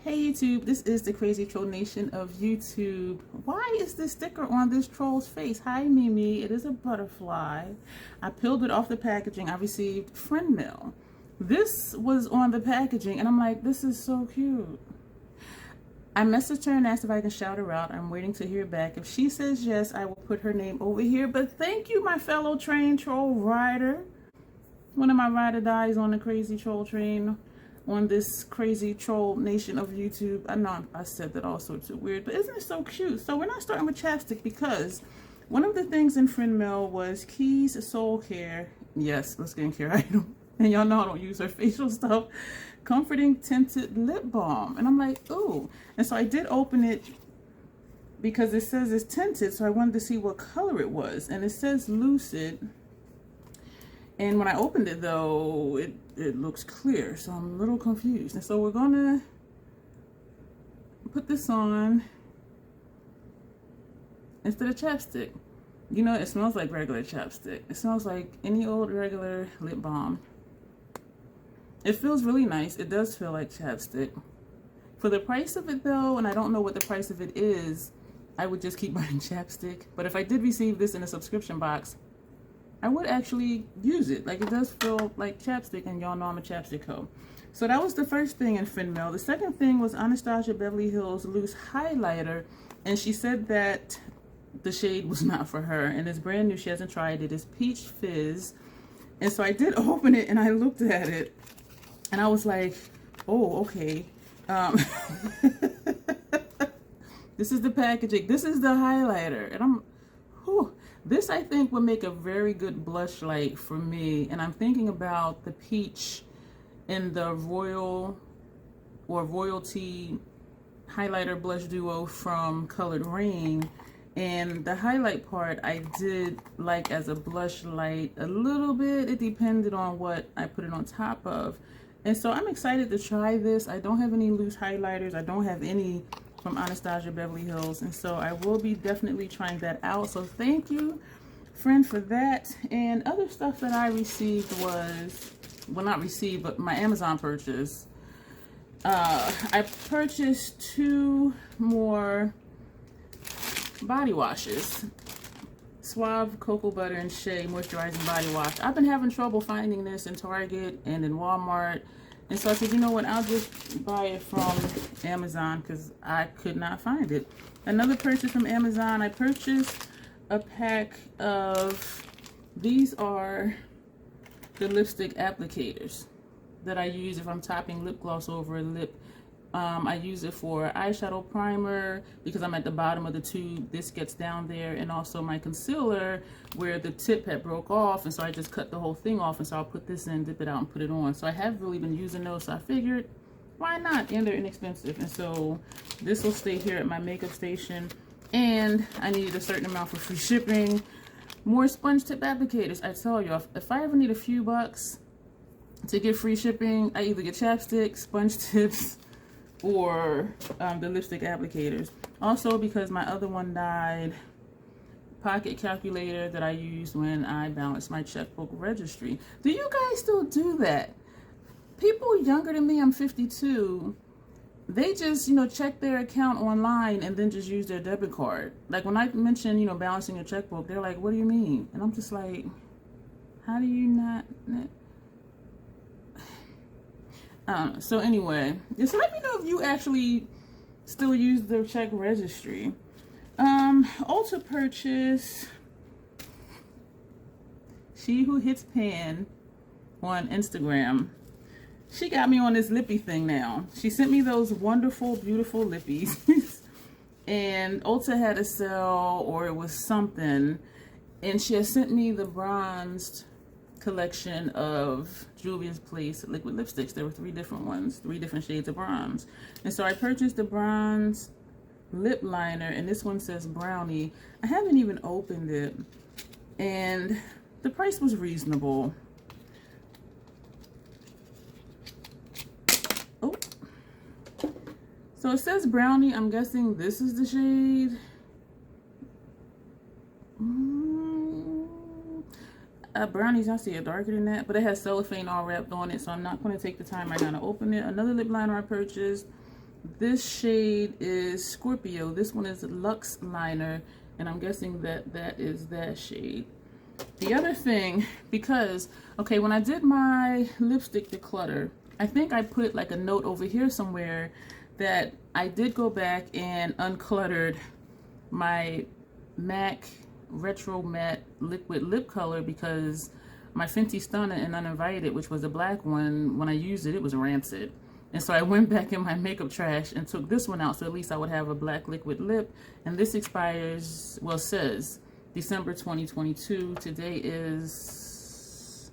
Hey YouTube, this is the Crazy Troll Nation of YouTube. Why is this sticker on this troll's face? Hi Mimi, it is a butterfly. I peeled it off the packaging. I received friend mail. This was on the packaging and I'm like, this is so cute. I messaged her and asked if I can shout her out. I'm waiting to hear back. If she says yes, I will put her name over here. But thank you, my fellow train troll rider. One of my ride or dies on the Crazy Troll train. On this Crazy Troll Nation of YouTube. I know I said that all sorts of weird, but isn't it so cute? So we're not starting with chapstick because one of the things in friend mail was Keys Soul Care. Yes, a skincare item. And y'all know I don't use her facial stuff. Comforting Tinted Lip Balm. And I'm like, ooh. And so I did open it because it says it's tinted, so I wanted to see what color it was. And it says Lucid. And when I opened it though, it looks clear, so I'm a little confused. And so we're gonna put this on instead of chapstick. You know, it smells like regular chapstick. It smells like any old regular lip balm. It feels really nice. It does feel like chapstick. For the price of it though, and I don't know what the price of it is, I would just keep buying chapstick. But if I did receive this in a subscription box, I would actually use it. Like, it does feel like chapstick, and y'all know I'm a chapstick hoe. So that was the first thing in friend mail. The second thing was Anastasia Beverly Hills Loose Highlighter, and she said that the shade was not for her, and it's brand new. She hasn't tried it. It's Peach Fizz. And so I did open it, and I looked at it, and I was like, oh, okay. This is the packaging. This is the highlighter, and I'm, whew. This, I think, would make a very good blush light for me. And I'm thinking about the peach in the Royal or Royalty highlighter blush duo from Colored Rain. And the highlight part I did like as a blush light a little bit. It depended on what I put it on top of. And so I'm excited to try this. I don't have any loose highlighters. I don't have any from Anastasia Beverly Hills, and so I will be definitely trying that out. So thank you, friend, for that. And other stuff that I received was, well, not received, but my Amazon purchase. I purchased 2 more body washes. Suave Cocoa Butter and Shea Moisturizing Body Wash. I've been having trouble finding this in Target and in Walmart. And so I said, you know what, I'll just buy it from Amazon because I could not find it. Another purchase from Amazon, I purchased a pack of, these are the lipstick applicators that I use if I'm topping lip gloss over a lip. I use it for eyeshadow primer because I'm at the bottom of the tube. This gets down there, and also my concealer where the tip had broke off, and so I just cut the whole thing off, and so I'll put this in, dip it out, and put it on. So I have really been using those, so I figured why not, and they're inexpensive. And so this will stay here at my makeup station, and I needed a certain amount for free shipping. More sponge tip applicators. I tell you, if I ever need a few bucks to get free shipping, I either get chapstick, sponge tips, or the lipstick applicators. Also, because my other one died, pocket calculator that I used when I balanced my checkbook registry. Do you guys still do that? People younger than me, I'm 52, they just, you know, check their account online and then just use their debit card. Like when I mention, you know, balancing your checkbook, they're like, what do you mean? And I'm just like, how do you not? So anyway, just let me know if you actually still use the check registry. Ulta purchase, She Who Hits Pan on Instagram. She got me on this lippy thing now. She sent me those wonderful, beautiful lippies. And Ulta had a sale, or it was something. And she has sent me the bronzed collection of Juvia's Place liquid lipsticks. There were 3 different ones, 3 different shades of bronze. And so I purchased the bronze lip liner, and this one says Brownie. I haven't even opened it, and the price was reasonable. Oh, so it says Brownie. I'm guessing this is the shade. Brownies, I see it darker than that, but it has cellophane all wrapped on it, so I'm not going to take the time right now to open it. Another lip liner I purchased This shade is Scorpio. This one is Luxe Liner, and I'm guessing that that is that shade. The other thing, because, okay, when I did my lipstick declutter, I think I put like a note over here somewhere that I did go back and uncluttered my MAC Retro Matte Liquid Lip Color because my Fenty Stunner and Uninvited, which was the black one, when I used it, it was rancid. And so I went back in my makeup trash and took this one out, so at least I would have a black liquid lip. And this expires, well, says December 2022. Today is,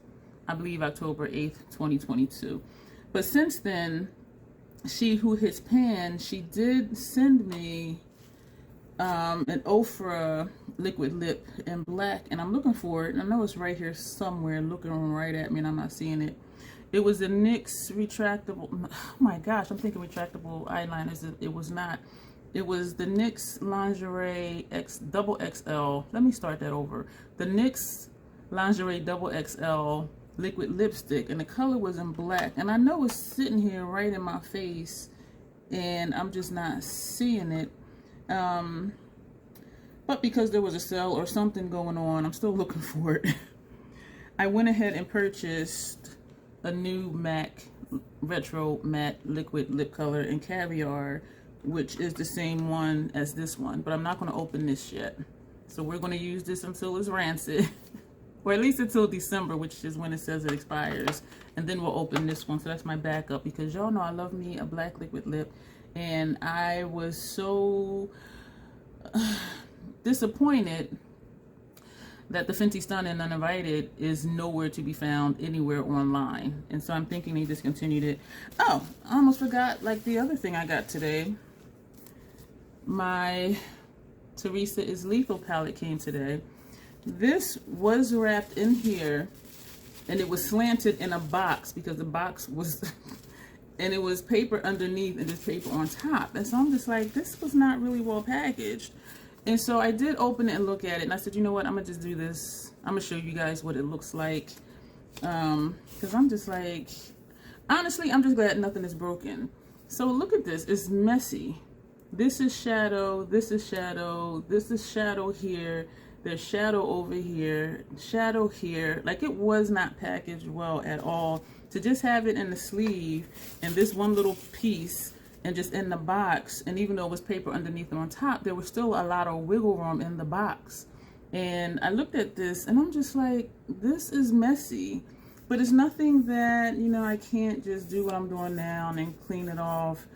I believe, October 8th, 2022. But since then, She Who Hits Pan, she did send me an Ofra liquid lip in black, and I'm looking for it. I know it's right here somewhere, looking right at me, and I'm not seeing it. It was the NYX retractable, oh my gosh, I'm thinking retractable eyeliners. It was not. It was the NYX Lingerie Double XL. Let me start that over. The NYX Lingerie Double XL liquid lipstick, and the color was in black. And I know it's sitting here right in my face, and I'm just not seeing it. But because there was a sale or something going on, I'm still looking for it. I went ahead and purchased a new MAC Retro Matte Liquid Lip Color in Caviar, which is the same one as this one, but I'm not going to open this yet. So we're going to use this until it's rancid, or at least until December, which is when it says it expires, and then we'll open this one. So that's my backup, because y'all know I love me a black liquid lip, and I was so disappointed that the Fenty Stunner and Uninvited is nowhere to be found anywhere online. And so I'm thinking they discontinued it. Oh, I almost forgot, like, the other thing I got today. My Teresa is Lethal palette came today. This was wrapped in here, and it was slanted in a box because the box was, and it was paper underneath and just paper on top. And so I'm just like, this was not really well packaged. And so I did open it and look at it, and I said, you know what, I'm gonna just do this. I'm gonna show you guys what it looks like, because I'm just like, honestly, I'm just glad nothing is broken. So look at this. It's messy. This is shadow, this is shadow, this is shadow here, there's shadow over here, shadow here. Like, it was not packaged well at all. To just have it in the sleeve and this one little piece and just in the box, and even though it was paper underneath and on top, there was still a lot of wiggle room in the box. And I looked at this and I'm just like, this is messy, but it's nothing that, you know, I can't just do what I'm doing now and clean it off.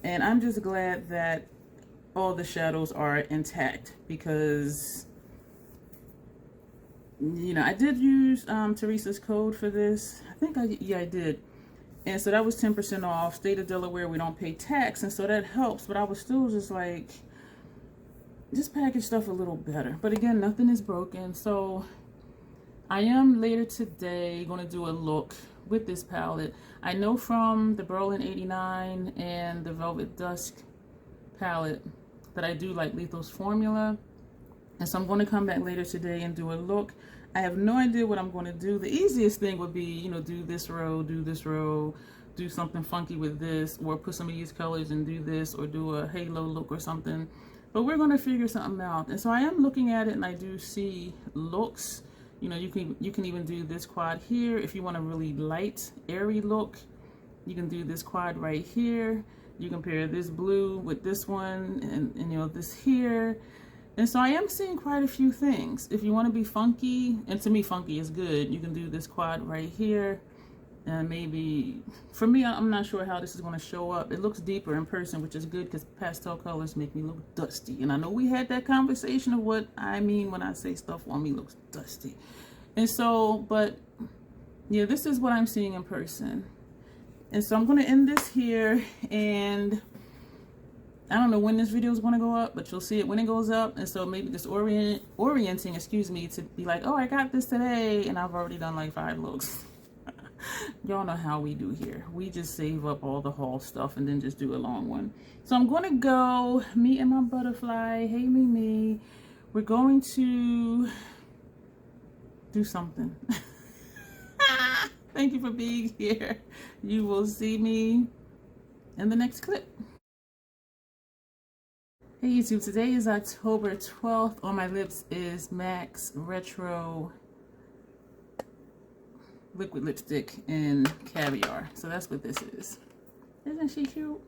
And I'm just glad that all the shadows are intact, because, you know, I did use Teresa's code for this. I think I did. And so that was 10% off. State of Delaware, we don't pay tax, and so that helps. But I was still just like, just package stuff a little better. But again, nothing is broken. So I am later today going to do a look with this palette. I know from the Berlin 89 and the Velvet Dusk palette that I do like Lethal's formula. And so I'm going to come back later today and do a look. I have no idea what I'm going to do. The easiest thing would be, you know, do this row, do something funky with this, or put some of these colors and do this, or do a halo look or something. But we're going to figure something out. And so I am looking at it, and I do see looks. You know, you can even do this quad here if you want a really light, airy look. You can do this quad right here. You can pair this blue with this one, and you know, this here. And so I am seeing quite a few things. If you want to be funky, and to me funky is good, you can do this quad right here. And maybe, for me, I'm not sure how this is going to show up. It looks deeper in person, which is good because pastel colors make me look dusty. And I know we had that conversation of what I mean when I say stuff on me looks dusty. And so, but yeah, this is what I'm seeing in person. And so I'm going to end this here, and I don't know when this video is going to go up, but you'll see it when it goes up. And so maybe just orienting, excuse me, to be like, oh, I got this today, and I've already done like 5 looks. Y'all know how we do here. We just save up all the haul stuff and then just do a long one. So I'm going to go, me and my butterfly, hey me, we're going to do something. Thank you for being here. You will see me in the next clip. Hey YouTube, today is October 12th. On my lips is MAC's Retro Liquid Lipstick in Caviar. So that's what this is. Isn't she cute?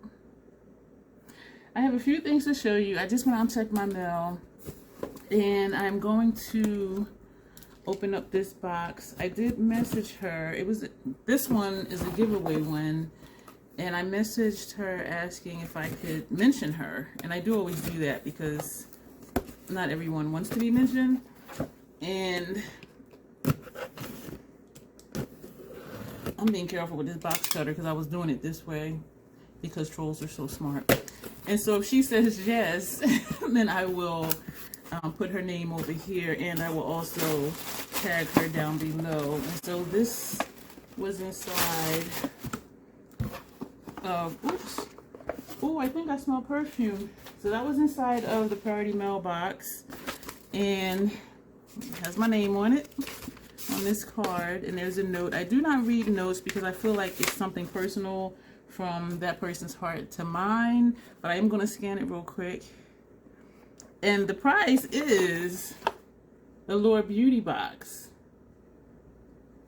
I have a few things to show you. I just went out and checked my mail. And I'm going to open up this box. I did message her. This one is a giveaway one. And I messaged her asking if I could mention her. And I do always do that because not everyone wants to be mentioned. And I'm being careful with this box cutter because I was doing it this way because trolls are so smart. And so if she says yes, then I will put her name over here, and I will also tag her down below. And so this was inside of, oops, oh, I think I smell perfume. So that was inside of the priority mailbox, and it has my name on it, on this card, and there's a note. I do not read notes because I feel like it's something personal from that person's heart to mine, but I am going to scan it real quick. And the prize is the Allure Beauty Box.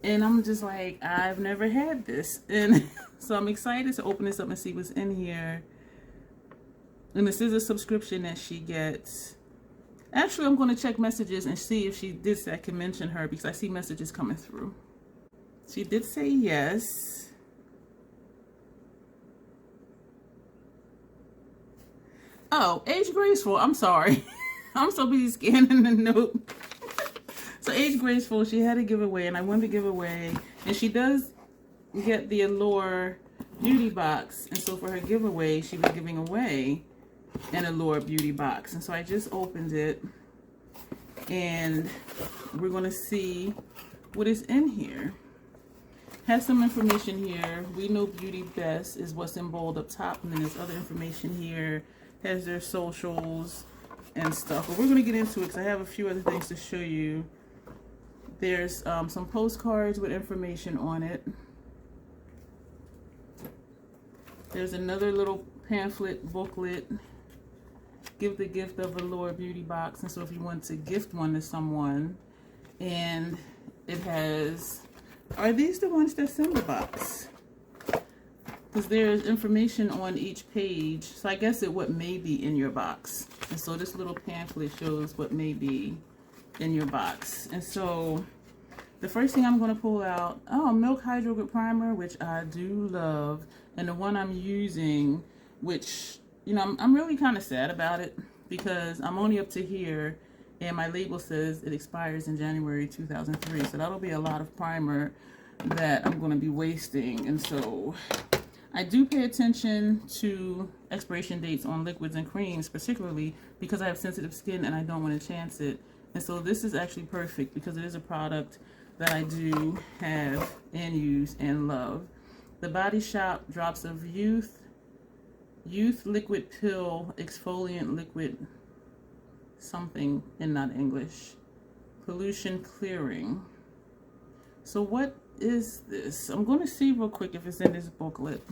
And I'm just like, I've never had this. And so I'm excited to open this up and see what's in here. And this is a subscription that she gets. Actually, I'm going to check messages and see if she did say I can mention her because I see messages coming through. She did say yes. Oh, age graceful. I'm sorry. I'm so busy scanning the note. So age graceful, she had a giveaway and I won the giveaway. And she does get the Allure Beauty Box. And so for her giveaway, she was giving away an Allure Beauty Box. And so I just opened it. And we're going to see what is in here. Has some information here. We know beauty best is what's in bold up top. And then there's other information here. Has their socials and stuff, but we're going to get into it because I have a few other things to show you. There's some postcards with information on it. There's another little pamphlet booklet, give the gift of a Allure Beauty Box, and so if you want to gift one to someone, and it has, are these the ones that's in the box? Because there's information on each page, so I guess what may be in your box. And so this little pamphlet shows what may be in your box. And so the first thing I'm going to pull out, oh, Milk Hydro Grip Primer, which I do love. And the one I'm using, which, you know, I'm really kind of sad about it because I'm only up to here and my label says it expires in January 2003. So that'll be a lot of primer that I'm going to be wasting. And so I do pay attention to expiration dates on liquids and creams, particularly because I have sensitive skin and I don't want to chance it. And so this is actually perfect because it is a product that I do have and use and love. The Body Shop Drops of Youth Liquid Pill Exfoliant Liquid something in not English. Pollution Clearing. So what is this? I'm going to see real quick if it's in this booklet.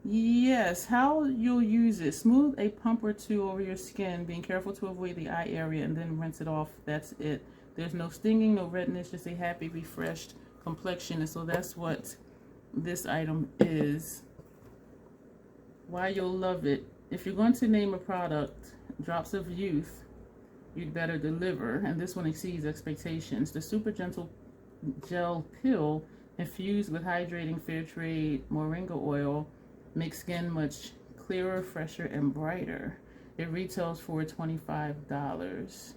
Yes, how you'll use it. Smooth a pump or two over your skin, being careful to avoid the eye area, and then rinse it off. That's it. There's no stinging, no redness, just a happy, refreshed complexion. And so that's what this item is. Why you'll love it. If you're going to name a product, Drops of Youth, you'd better deliver. And this one exceeds expectations. The super gentle gel pill infused with hydrating fair trade moringa oil makes skin much clearer, fresher, and brighter. It retails for $25.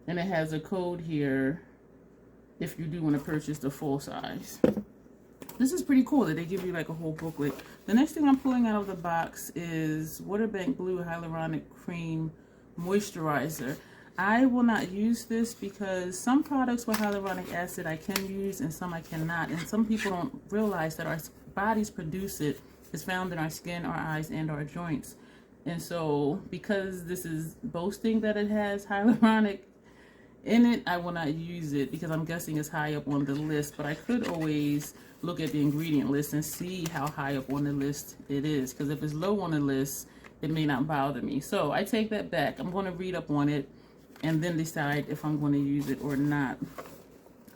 And it has a code here if you do want to purchase the full size. This is pretty cool that they give you like a whole booklet. The next thing I'm pulling out of the box is Waterbank Blue Hyaluronic Cream Moisturizer. I will not use this because some products with hyaluronic acid I can use and some I cannot. And some people don't realize that our bodies produce it. It's found in our skin, our eyes, and our joints. And so because this is boasting that it has hyaluronic in it, I will not use it because I'm guessing it's high up on the list. But I could always look at the ingredient list and see how high up on the list it is. Because if it's low on the list, it may not bother me. So I take that back. I'm going to read up on it and then decide if I'm going to use it or not.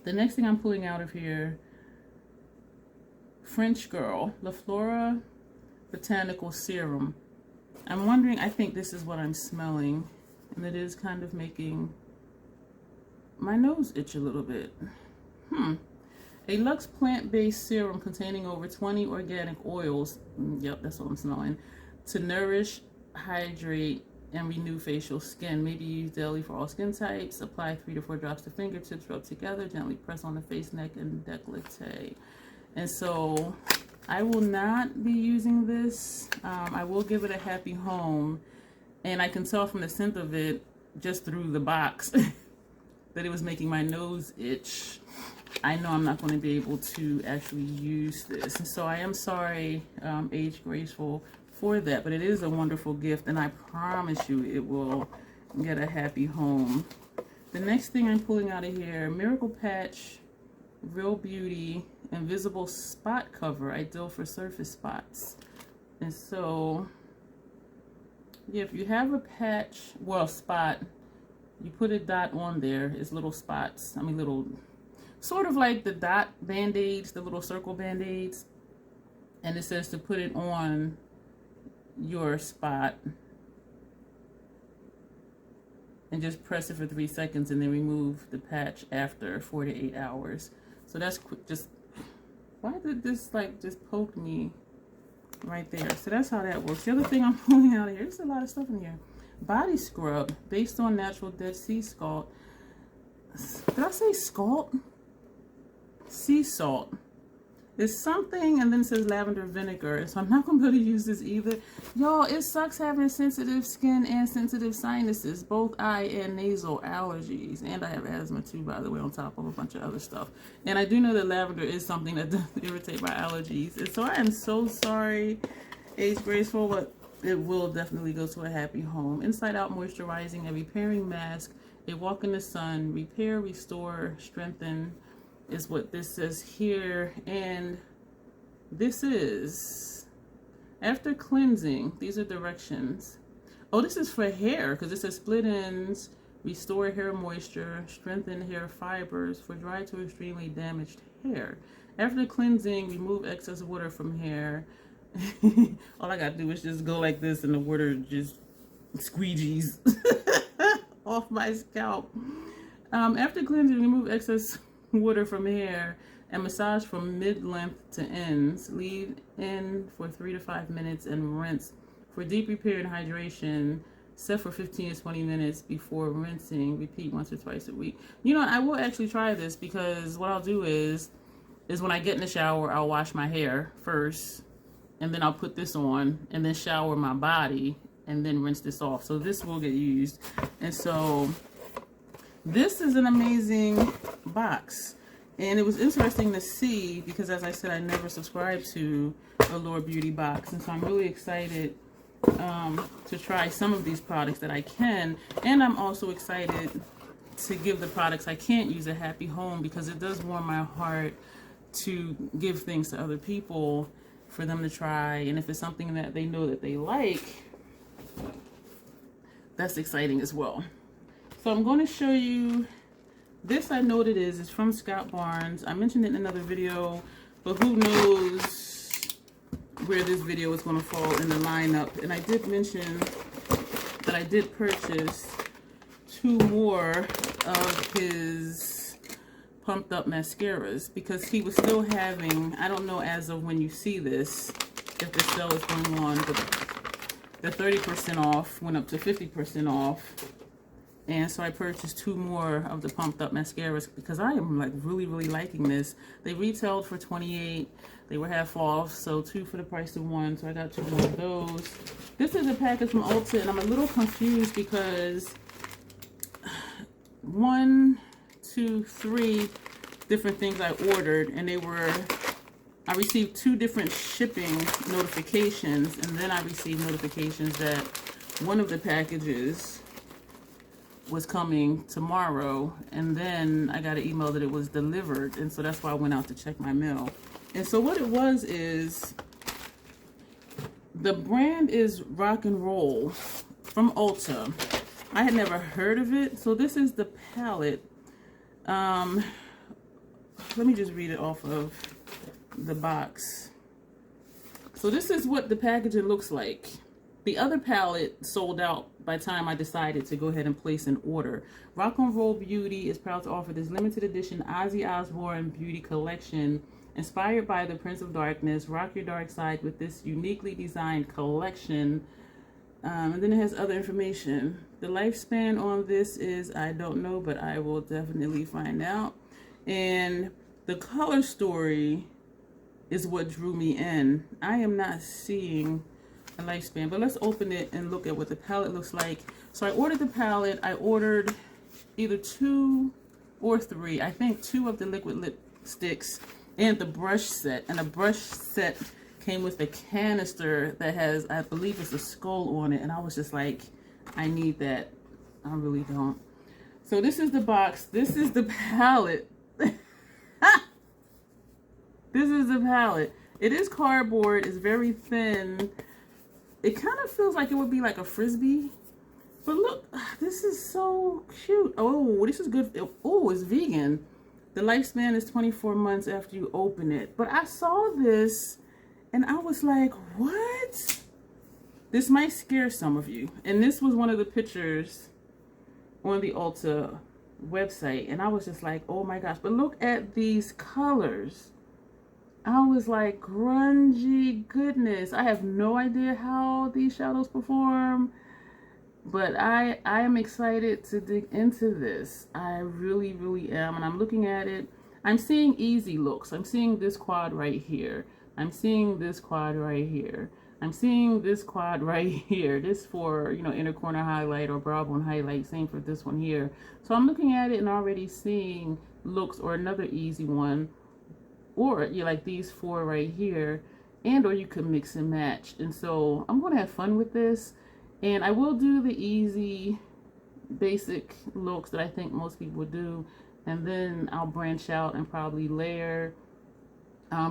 The next thing I'm pulling out of here, French Girl, La Flora Botanical Serum. I'm wondering, I think this is what I'm smelling, and it is kind of making my nose itch a little bit. A Luxe plant-based serum containing over 20 organic oils, yep, that's what I'm smelling, to nourish, hydrate, and renew facial skin. Maybe use daily for all skin types. Apply 3 to 4 drops to fingertips, rub together, gently press on the face, neck, and décolleté. And so I will not be using this. I will give it a happy home, and I can tell from the scent of it just through the box that it was making my nose itch. I know I'm not going to be able to actually use this, and so I am sorry, Age Graceful, for that, but it is a wonderful gift, and I promise you it will get a happy home. The next thing I'm pulling out of here, Miracle Patch Real Beauty Invisible Spot Cover, ideal for surface spots. And so, yeah, if you have a patch, well, spot, you put a dot on there. It's little spots. I mean, little, sort of like the dot band-aids, the little circle band-aids. And it says to put it on your spot and just press it for 3 seconds and then remove the patch after 4 to 8 hours. So that's just, why did this like just poke me right there? So that's how that works. The other thing I'm pulling out of here, there's a lot of stuff in here. Body scrub based on natural Dead Sea salt. Did I say scalt? Sea salt. It's something, and then it says lavender vinegar. So I'm not going to be able to use this either. Y'all, it sucks having sensitive skin and sensitive sinuses, both eye and nasal allergies. And I have asthma too, by the way, on top of a bunch of other stuff. And I do know that lavender is something that does irritate my allergies. And so I am so sorry, Age Graceful, but it will definitely go to a happy home. Inside Out Moisturizing and Repairing Mask, a walk in the sun, repair, restore, strengthen, is what this says here. And this is after cleansing. These are directions. Oh, this is for hair, because it says split ends, restore hair moisture, strengthen hair fibers for dry to extremely damaged hair. After cleansing, remove excess water from hair. All I gotta do is just go like this and the water just squeegees off my scalp. After cleansing, remove excess water from hair and massage from mid-length to ends. Leave in for 3 to 5 minutes and rinse. For deep repair and hydration, set for 15 to 20 minutes before rinsing. Repeat once or twice a week. You know, I will actually try this, because what I'll do is when I get in the shower, I'll wash my hair first, and then I'll put this on, and then shower my body, and then rinse this off. So this will get used. And so this is an amazing box, and it was interesting to see, because as I said, I never subscribed to a Allure Beauty box, and so I'm really excited to try some of these products that I can, and I'm also excited to give the products I can't use a happy home, because it does warm my heart to give things to other people for them to try, and if it's something that they know that they like, that's exciting as well. So I'm going to show you this. I know what it is. It's from Scott Barnes. I mentioned it in another video, but who knows where this video is going to fall in the lineup. And I did mention that I did purchase 2 more of his pumped up mascaras, because he was still having, I don't know as of when you see this, if the sale is going on, but the 30% off went up to 50% off. And so I purchased 2 more of the pumped up mascaras, because I am like really liking this. They retailed for $28. They were half off, so 2 for the price of 1. So I got 2 more of those. This is a package from Ulta, and I'm a little confused because 1, 2, 3 different things I ordered, and I received 2 different shipping notifications, and then I received notifications that one of the packages was coming tomorrow, and then I got an email that it was delivered, and so that's why I went out to check my mail. And so what it was is The brand is Rock and Roll from Ulta. I had never heard of it. So this is the palette. Let me just read it off of the box. So this is what the packaging looks like. The other palette sold out by the time I decided to go ahead and place an order. Rock and Roll Beauty is proud to offer this limited edition Ozzy Osbourne beauty collection inspired by the Prince of Darkness. Rock your dark side with this uniquely designed collection. And then it has other information. The lifespan on this is, I don't know, but I will definitely find out. And the color story is what drew me in. I am not seeing a lifespan, but let's open it and look at what the palette looks like. So I ordered the palette. I ordered either 2 or 3. I think 2 of the liquid lipsticks and the brush set. And the brush set came with a canister that has, I believe it's a skull on it. And I was just like, I need that. I really don't. So this is the box. This is the palette. This is the palette. It is cardboard. It's very thin. It kind of feels like it would be like a Frisbee. But look, this is so cute. Oh, this is good. Oh, it's vegan. The lifespan is 24 months after you open it. But I saw this and I was like, what? This might scare some of you. And this was one of the pictures on the Ulta website. And I was just like, oh my gosh. But look at these colors. I was like, grungy goodness. I have no idea how these shadows perform, but I am excited to dig into this. I really, really am. And I'm looking at it. I'm seeing easy looks. I'm seeing this quad right here. I'm seeing this quad right here. I'm seeing this quad right here. This for, you know, inner corner highlight or brow bone highlight. Same for this one here. So I'm looking at it and already seeing looks, or another easy one. Or you like these 4 right here, and or you could mix and match. And so I'm going to have fun with this, and I will do the easy basic looks that I think most people do, and then I'll branch out and probably layer,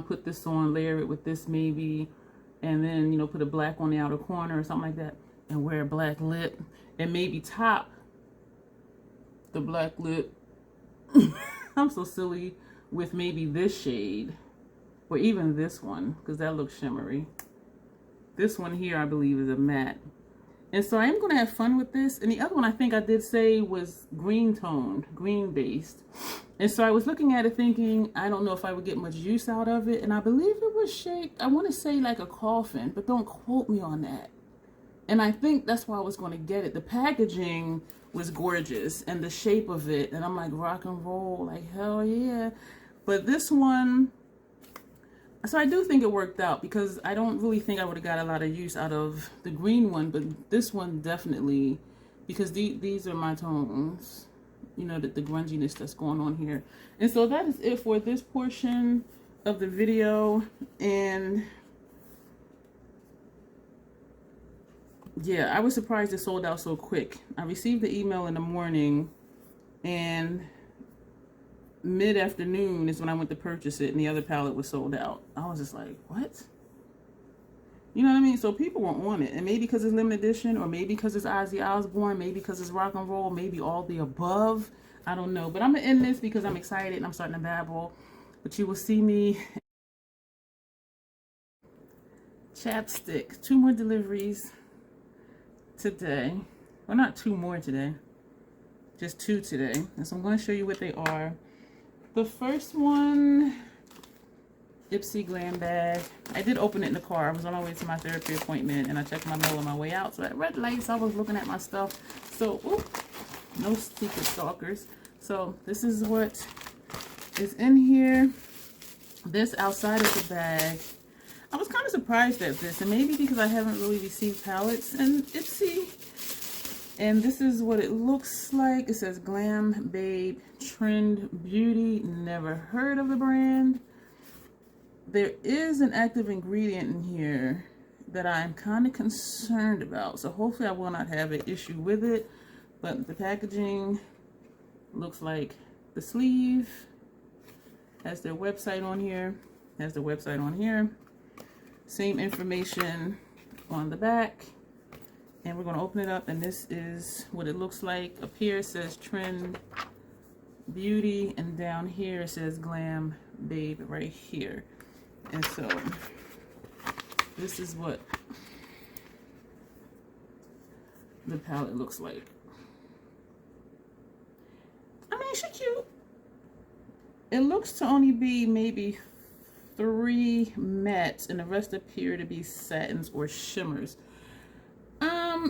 put this on, layer it with this maybe, and then, you know, put a black on the outer corner or something like that, and wear a black lip, and maybe top the black lip. I'm so silly. With maybe this shade, or even this one, because that looks shimmery. This one here, I believe, is a matte. And so I am going to have fun with this. And the other one I think I did say was green toned, green based. And so I was looking at it thinking, I don't know if I would get much use out of it. And I believe it was shaped, I want to say like a coffin, but don't quote me on that. And I think that's why I was going to get it. The packaging was gorgeous and the shape of it. And I'm like, rock and roll, like hell yeah. But this one, so I do think it worked out, because I don't really think I would have got a lot of use out of the green one, but this one definitely, because these are my tones, you know, the grunginess that's going on here. And so that is it for this portion of the video. And yeah, I was surprised it sold out so quick. I received the email in the morning, and mid-afternoon is when I went to purchase it, and the other palette was sold out. I was just like, what? You know what I mean? So people were on it, and maybe because it's limited edition, or maybe because it's Ozzy Osbourne, maybe because it's rock and roll, maybe all the above. I don't know, but I'm gonna end this because I'm excited and I'm starting to babble. But you will see me. Chapstick. 2 more deliveries today. Well, not 2 more today, just 2 today. And so I'm going to show you what they are. The first one, Ipsy Glam Bag. I did open it in the car. I was on my way to my therapy appointment, and I checked my mail on my way out. So at red lights, I was looking at my stuff. So, ooh, no secret stalkers. So this is what is in here. This outside of the bag. I was kind of surprised at this, and maybe because I haven't really received palettes in Ipsy. And this is what it looks like. It says Glam Babe Trend Beauty. Never heard of the brand. There is an active ingredient in here that I'm kind of concerned about. So hopefully I will not have an issue with it. But the packaging looks like the sleeve. Has their website on here. Has the website on here. Same information on the back. And we're going to open it up, and this is what it looks like. Up here it says Trend Beauty, and down here it says Glam Babe right here. And so this is what the palette looks like. I mean, she's cute. It looks to only be maybe 3 mattes, and the rest appear to be satins or shimmers.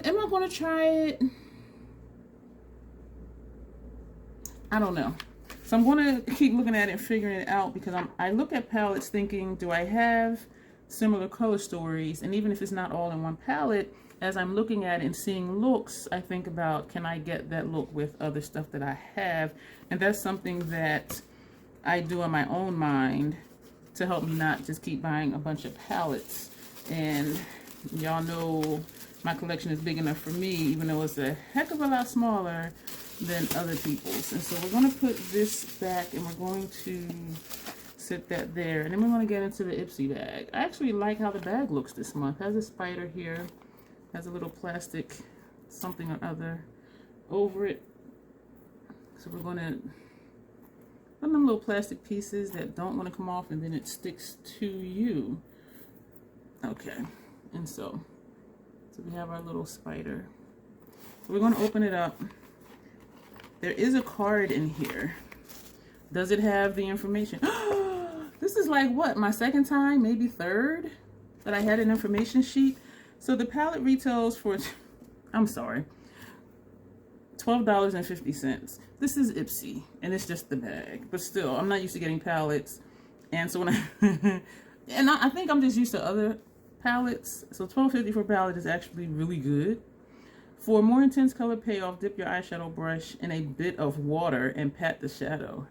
Am I going to try it? I don't know. So I'm going to keep looking at it and figuring it out, because I look at palettes thinking, do I have similar color stories? And even if it's not all in one palette, as I'm looking at it and seeing looks, I think about, can I get that look with other stuff that I have? And that's something that I do in my own mind to help me not just keep buying a bunch of palettes. And y'all know my collection is big enough for me, even though it's a heck of a lot smaller than other people's. And so we're going to put this back, and we're going to sit that there. And then we're going to get into the Ipsy bag. I actually like how the bag looks this month. It has a spider here, has a little plastic something or other over it. So we're going to put them little plastic pieces that don't want to come off, and then it sticks to you. Okay, and so we have our little spider. So we're going to open it up. There is a card in here. Does it have the information? This is like what, my second time, maybe third, that I had an information sheet. So the palette retails for, I'm sorry, $12.50. This is Ipsy, and it's just the bag. But still, I'm not used to getting palettes. And so when I think I'm just used to other palettes. So $12.50 for a palette is actually really good. For a more intense color payoff, dip your eyeshadow brush in a bit of water and pat the shadow.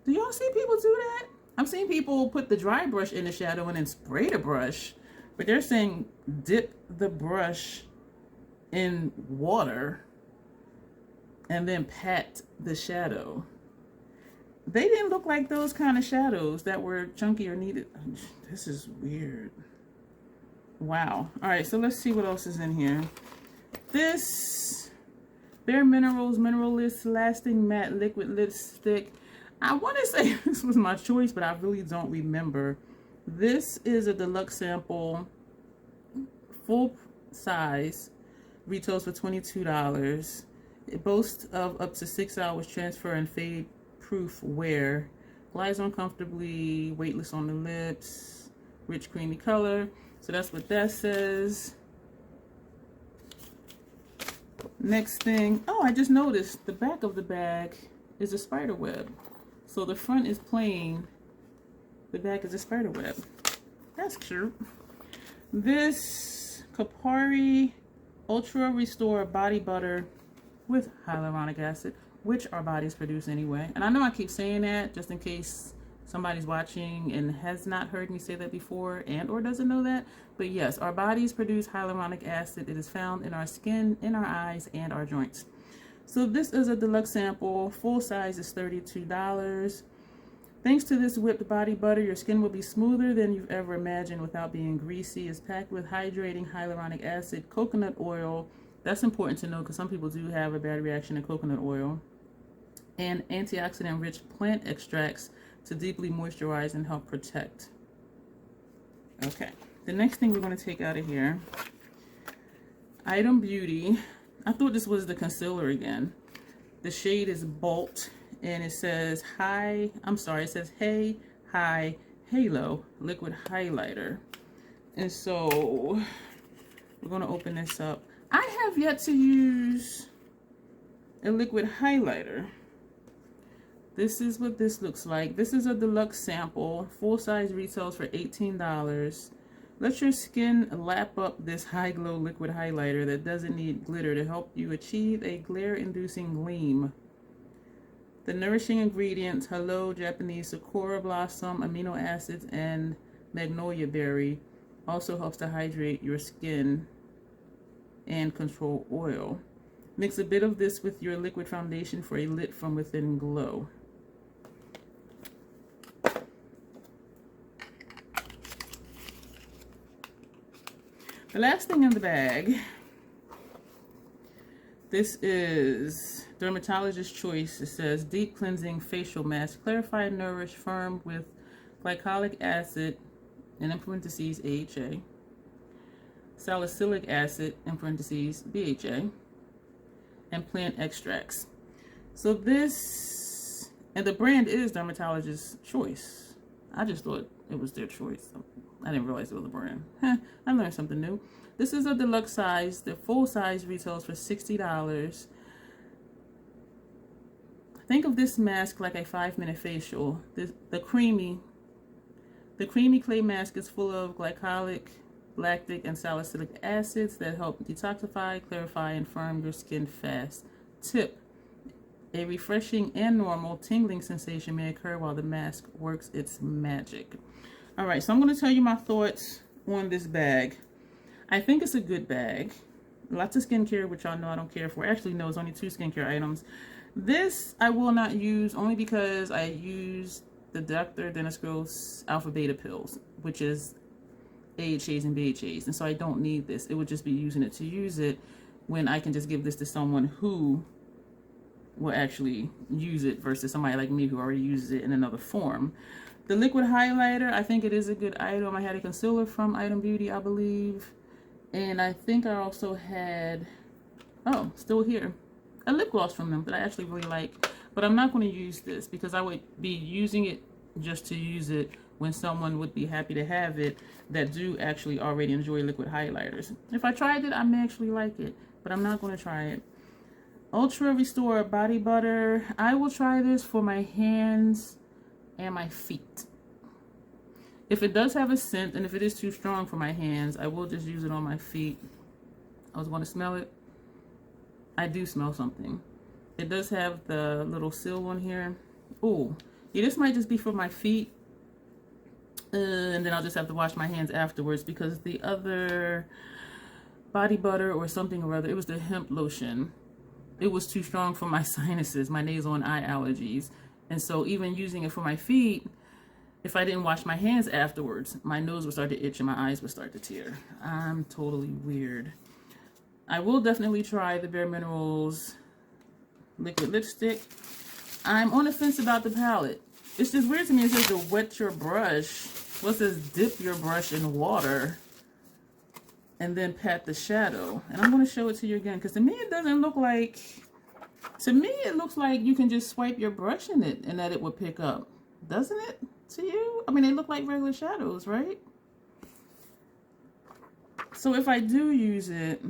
Do y'all see people do that? I'm seeing people put the dry brush in the shadow and then spray the brush. But they're saying dip the brush in water and then pat the shadow. They didn't look like those kind of shadows that were chunky or needed. This is weird. Wow. All right, so let's see what else is in here. This Bare Minerals Mineralist Lasting Matte Liquid Lipstick. I want to say this was my choice, but I really don't remember. This is a deluxe sample, full size, retails for $22. It boasts of up to 6 hours transfer and fade proof wear, glides on comfortably, weightless on the lips, rich creamy color. So that's what that says. Next thing, oh, I just noticed the back of the bag is a spider web. So the front is plain, the back is a spider web. That's cute. This Kapari Ultra Restore Body Butter with hyaluronic acid, which our bodies produce anyway. And I know I keep saying that just in case somebody's watching and has not heard me say that before and or doesn't know that. But yes, our bodies produce hyaluronic acid. It is found in our skin, in our eyes, and our joints. So this is a deluxe sample. Full size is $32. Thanks to this whipped body butter, your skin will be smoother than you've ever imagined without being greasy. It's packed with hydrating hyaluronic acid, coconut oil. That's important to know because some people do have a bad reaction to coconut oil. And antioxidant-rich plant extracts to deeply moisturize and help protect. Okay, the next thing we're going to take out of here, Item Beauty. I thought this was the concealer again. The shade is Bolt, and it says it says Hey, Hi, Halo Liquid Highlighter. And so we're going to open this up. I have yet to use a liquid highlighter. This is what this looks like. This is a deluxe sample. Full size retails for $18. Let your skin lap up this high glow liquid highlighter that doesn't need glitter to help you achieve a glare-inducing gleam. The nourishing ingredients, hello Japanese sakura blossom, amino acids, and magnolia berry, also helps to hydrate your skin and control oil. Mix a bit of this with your liquid foundation for a lit from within glow. The last thing in the bag, this is Dermatologist Choice. It says Deep Cleansing Facial Mask, Clarify, Nourish, Firm with Glycolic Acid, and in parentheses AHA, Salicylic Acid, in parentheses BHA, and plant extracts. So this, and the brand is Dermatologist Choice. I just thought it was their choice. I didn't realize it was a brand. I learned something new. This is a deluxe size. The full size retails for $60. Think of this mask like a 5-minute facial. The creamy clay mask is full of glycolic, lactic, and salicylic acids that help detoxify, clarify, and firm your skin fast. Tip: a refreshing and normal tingling sensation may occur while the mask works its magic. All right, so I'm going to tell you my thoughts on this bag. I think it's a good bag. Lots of skincare, which y'all know I don't care for. Actually, no, it's only 2 skincare items. This I will not use only because I use the Dr. Dennis Gross Alpha Beta pills, which is AHAs and BHAs, and so I don't need this. It would just be using it to use it when I can just give this to someone who will actually use it versus somebody like me who already uses it in another form. The liquid highlighter, I think it is a good item. I had a concealer from Item Beauty, I believe. And I think I also had, oh, still here, a lip gloss from them that I actually really like. But I'm not going to use this because I would be using it just to use it when someone would be happy to have it that do actually already enjoy liquid highlighters. If I tried it, I may actually like it, but I'm not going to try it. Ultra Restore Body Butter. I will try this for my hands and my feet. If it does have a scent, and if it is too strong for my hands, I will just use it on my feet. I was going to smell it. I do smell something. It does have the little seal on here. Oh, yeah, this might just be for my feet. And then I'll just have to wash my hands afterwards because the other body butter or something or other, it was the hemp lotion. It was too strong for my sinuses, my nasal and eye allergies. And so even using it for my feet, if I didn't wash my hands afterwards, my nose would start to itch and my eyes would start to tear. I'm totally weird. I will definitely try the Bare Minerals liquid lipstick. I'm on the fence about the palette. It's just weird to me. It says to wet your brush. Well, it says dip your brush in water and then pat the shadow. And I'm going to show it to you again because to me it doesn't look like, to me it looks like you can just swipe your brush in it and that it would pick up. Doesn't it to you? I mean, they look like regular shadows, right? So if I do use it,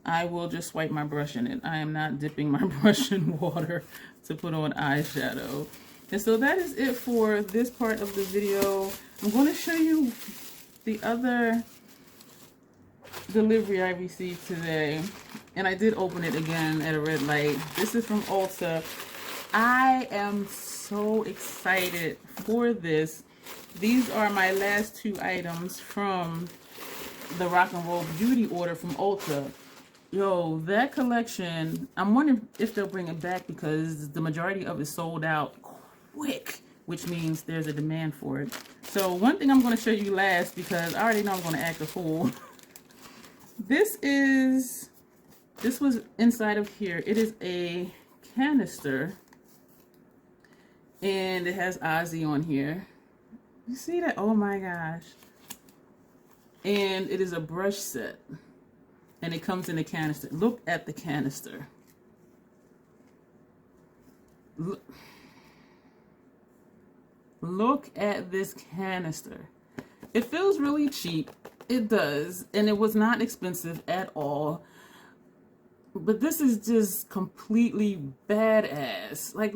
I will just swipe my brush in it. I am not dipping my brush in water to put on eyeshadow. And so that is it for this part of the video. I'm going to show you the other delivery I received today. And I did open it again at a red light. This is from Ulta. I am so excited for this. These are my last 2 items from the Rock and Roll Beauty order from Ulta. Yo, that collection, I'm wondering if they'll bring it back because the majority of it sold out quick, which means there's a demand for it. So one thing I'm going to show you last because I already know I'm going to act a fool. This was inside of here. It is a canister and it has Ozzy on here. You see that? Oh my gosh. And it is a brush set. And it comes in a canister. Look at the canister. Look at this canister. It feels really cheap. It does. And it was not expensive at all. But this is just completely badass. Like,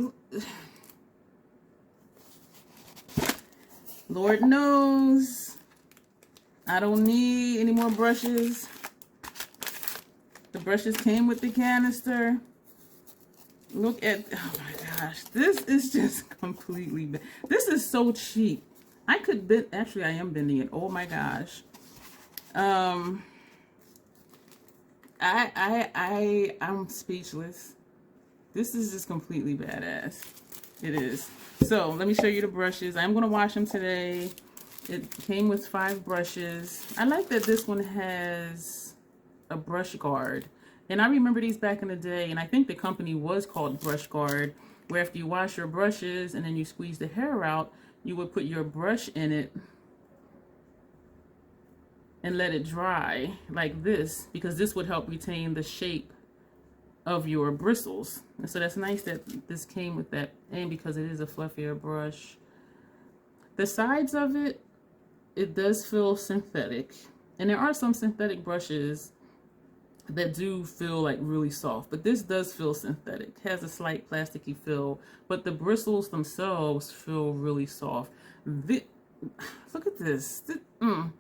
Lord knows I don't need any more brushes. The brushes came with the canister. Look at, oh my gosh, this is just completely, this is so cheap. I could bend, actually I am bending it. Oh my gosh. I'm speechless. This is just completely badass. It is. So let me show you the brushes. I'm going to wash them today. It came with 5 brushes. I like that this one has a brush guard. And I remember these back in the day, and I think the company was called Brush Guard, where after you wash your brushes and then you squeeze the hair out, you would put your brush in it and let it dry like this, because this would help retain the shape of your bristles. And so that's nice that this came with that, and because it is a fluffier brush. The sides of it, it does feel synthetic. And there are some synthetic brushes that do feel like really soft, but this does feel synthetic. It has a slight plasticky feel, but the bristles themselves feel really soft. Look at this. And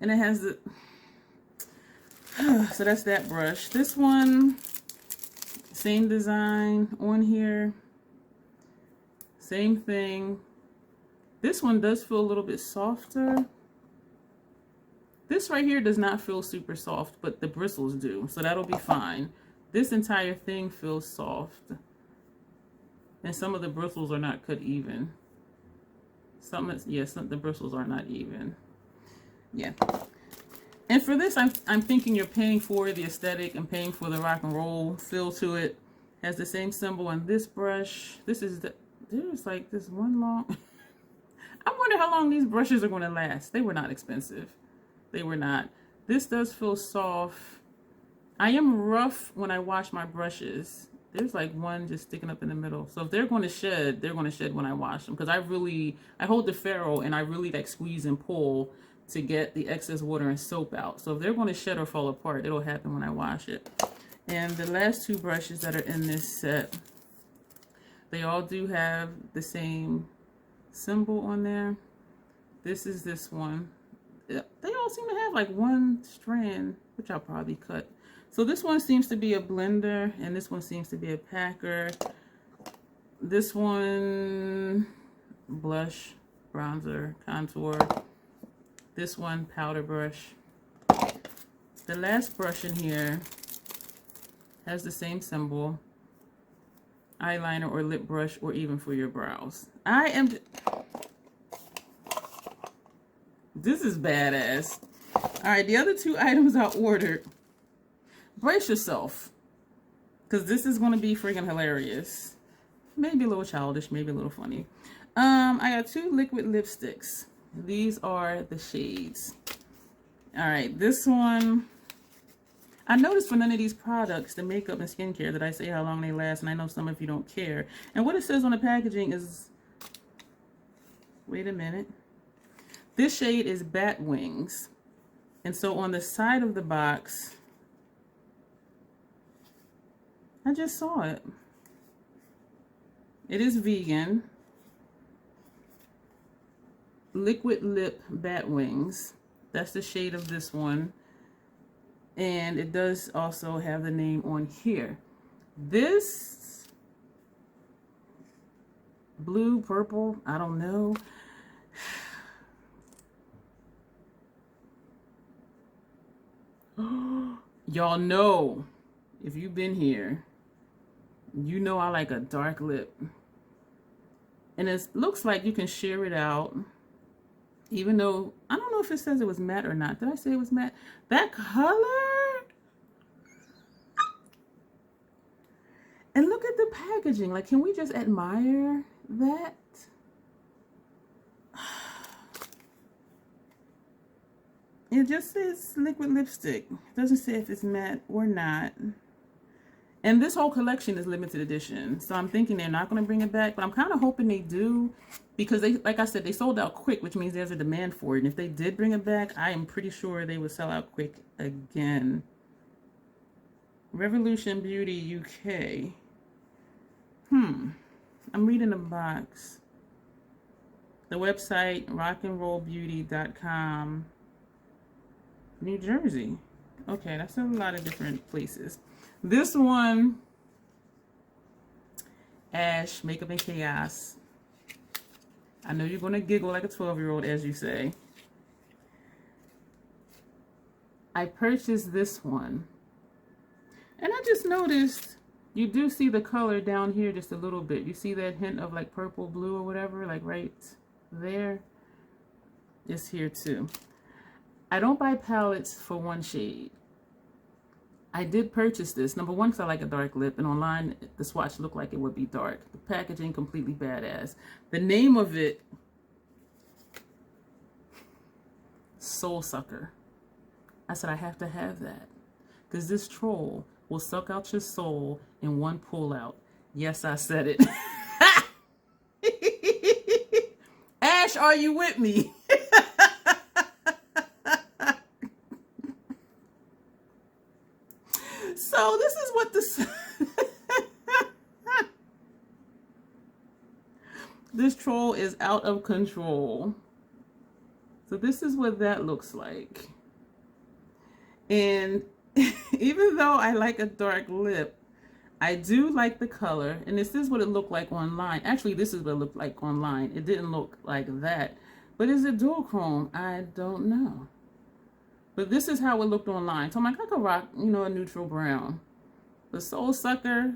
it has the so that's that brush. This one, same design on here, same thing. This one does feel a little bit softer. This right here does not feel super soft, but the bristles do, so that'll be fine. This entire thing feels soft, and some of the bristles are not cut even. The bristles are not even. Yeah. And for this, I'm thinking you're paying for the aesthetic and paying for the rock and roll feel to it. Has the same symbol on this brush. There's like this one long. I wonder how long these brushes are going to last. They were not expensive. They were not. This does feel soft. I am rough when I wash my brushes. There's like one just sticking up in the middle. So if they're going to shed, they're going to shed when I wash them. Because I hold the ferrule and I really like squeeze and pull to get the excess water and soap out. So if they're going to shed or fall apart, it'll happen when I wash it. And the last 2 brushes that are in this set, they all do have the same symbol on there. This is this one. They all seem to have like one strand, which I'll probably cut. So this one seems to be a blender, and this one seems to be a packer. This one, blush, bronzer, contour. This one, powder brush. The last brush in here has the same symbol. Eyeliner or lip brush, or even for your brows. This is badass. All right, the other 2 items I ordered. Brace yourself, because this is going to be freaking hilarious. Maybe a little childish, maybe a little funny. I got 2 liquid lipsticks. These are the shades. All right, this one. I noticed for none of these products, the makeup and skincare, that I say how long they last, and I know some of you don't care. And what it says on the packaging is, wait a minute. This shade is Bat Wings. And so on the side of the box, I just saw it. It is vegan. Liquid Lip Bat Wings. That's the shade of this one. And it does also have the name on here. This blue, purple, I don't know. Y'all know, if you've been here, you know I like a dark lip. And it looks like you can sheer it out. Even though, I don't know if it says it was matte or not. Did I say it was matte? That color! And look at the packaging. Like, can we just admire that? It just says liquid lipstick. It doesn't say if it's matte or not. And this whole collection is limited edition. So I'm thinking they're not going to bring it back. But I'm kind of hoping they do. Because they, like I said, they sold out quick, which means there's a demand for it. And if they did bring it back, I am pretty sure they would sell out quick again. Revolution Beauty UK. I'm reading the box. The website, rockandrollbeauty.com. New Jersey. Okay, that's a lot of different places. This one, Ash, Makeup and Chaos. I know you're going to giggle like a 12-year-old, as you say. I purchased this one. And I just noticed you do see the color down here just a little bit. You see that hint of like purple, blue, or whatever, like right there. It's here too. I don't buy palettes for one shade. I did purchase this. Number one, because I like a dark lip, and online the swatch looked like it would be dark. The packaging completely badass. The name of it, Soul Sucker. I said I have to have that because this troll will suck out your soul in one pull out. Yes, I said it. Ash, are you with me? So this is what this troll is out of control. So this is what that looks like. And even though I like a dark lip, I do like the color. And this is what it looked like online. Actually, this is what it looked like online. It didn't look like that. But is it dual chrome? I don't know. But this is how it looked online. So I'm like, I could rock, you know, a neutral brown. The Soul Sucker,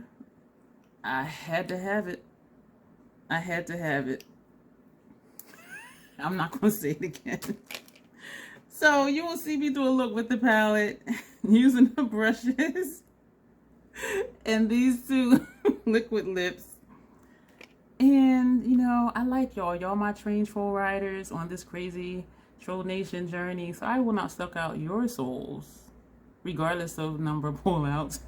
I had to have it. I had to have it. I'm not going to say it again. So you will see me do a look with the palette using the brushes and these two liquid lips. And, you know, I like y'all. Y'all my trained troll riders on this crazy Troll Nation journey. So I will not suck out your souls, regardless of number pullouts.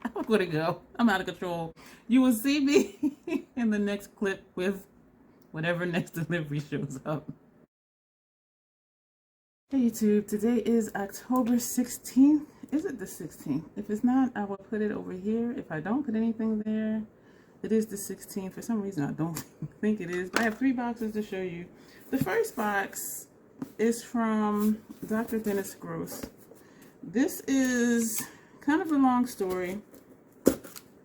I'm gonna go. I'm out of control. You will see me in the next clip with whatever next delivery shows up. Hey YouTube, today is October 16th. Is it the 16th? If it's not, I will put it over here. If I don't put anything there, it is the 16th. For some reason, I don't think it is. But I have 3 boxes to show you. The first box is from Dr. Dennis Gross. This is kind of a long story.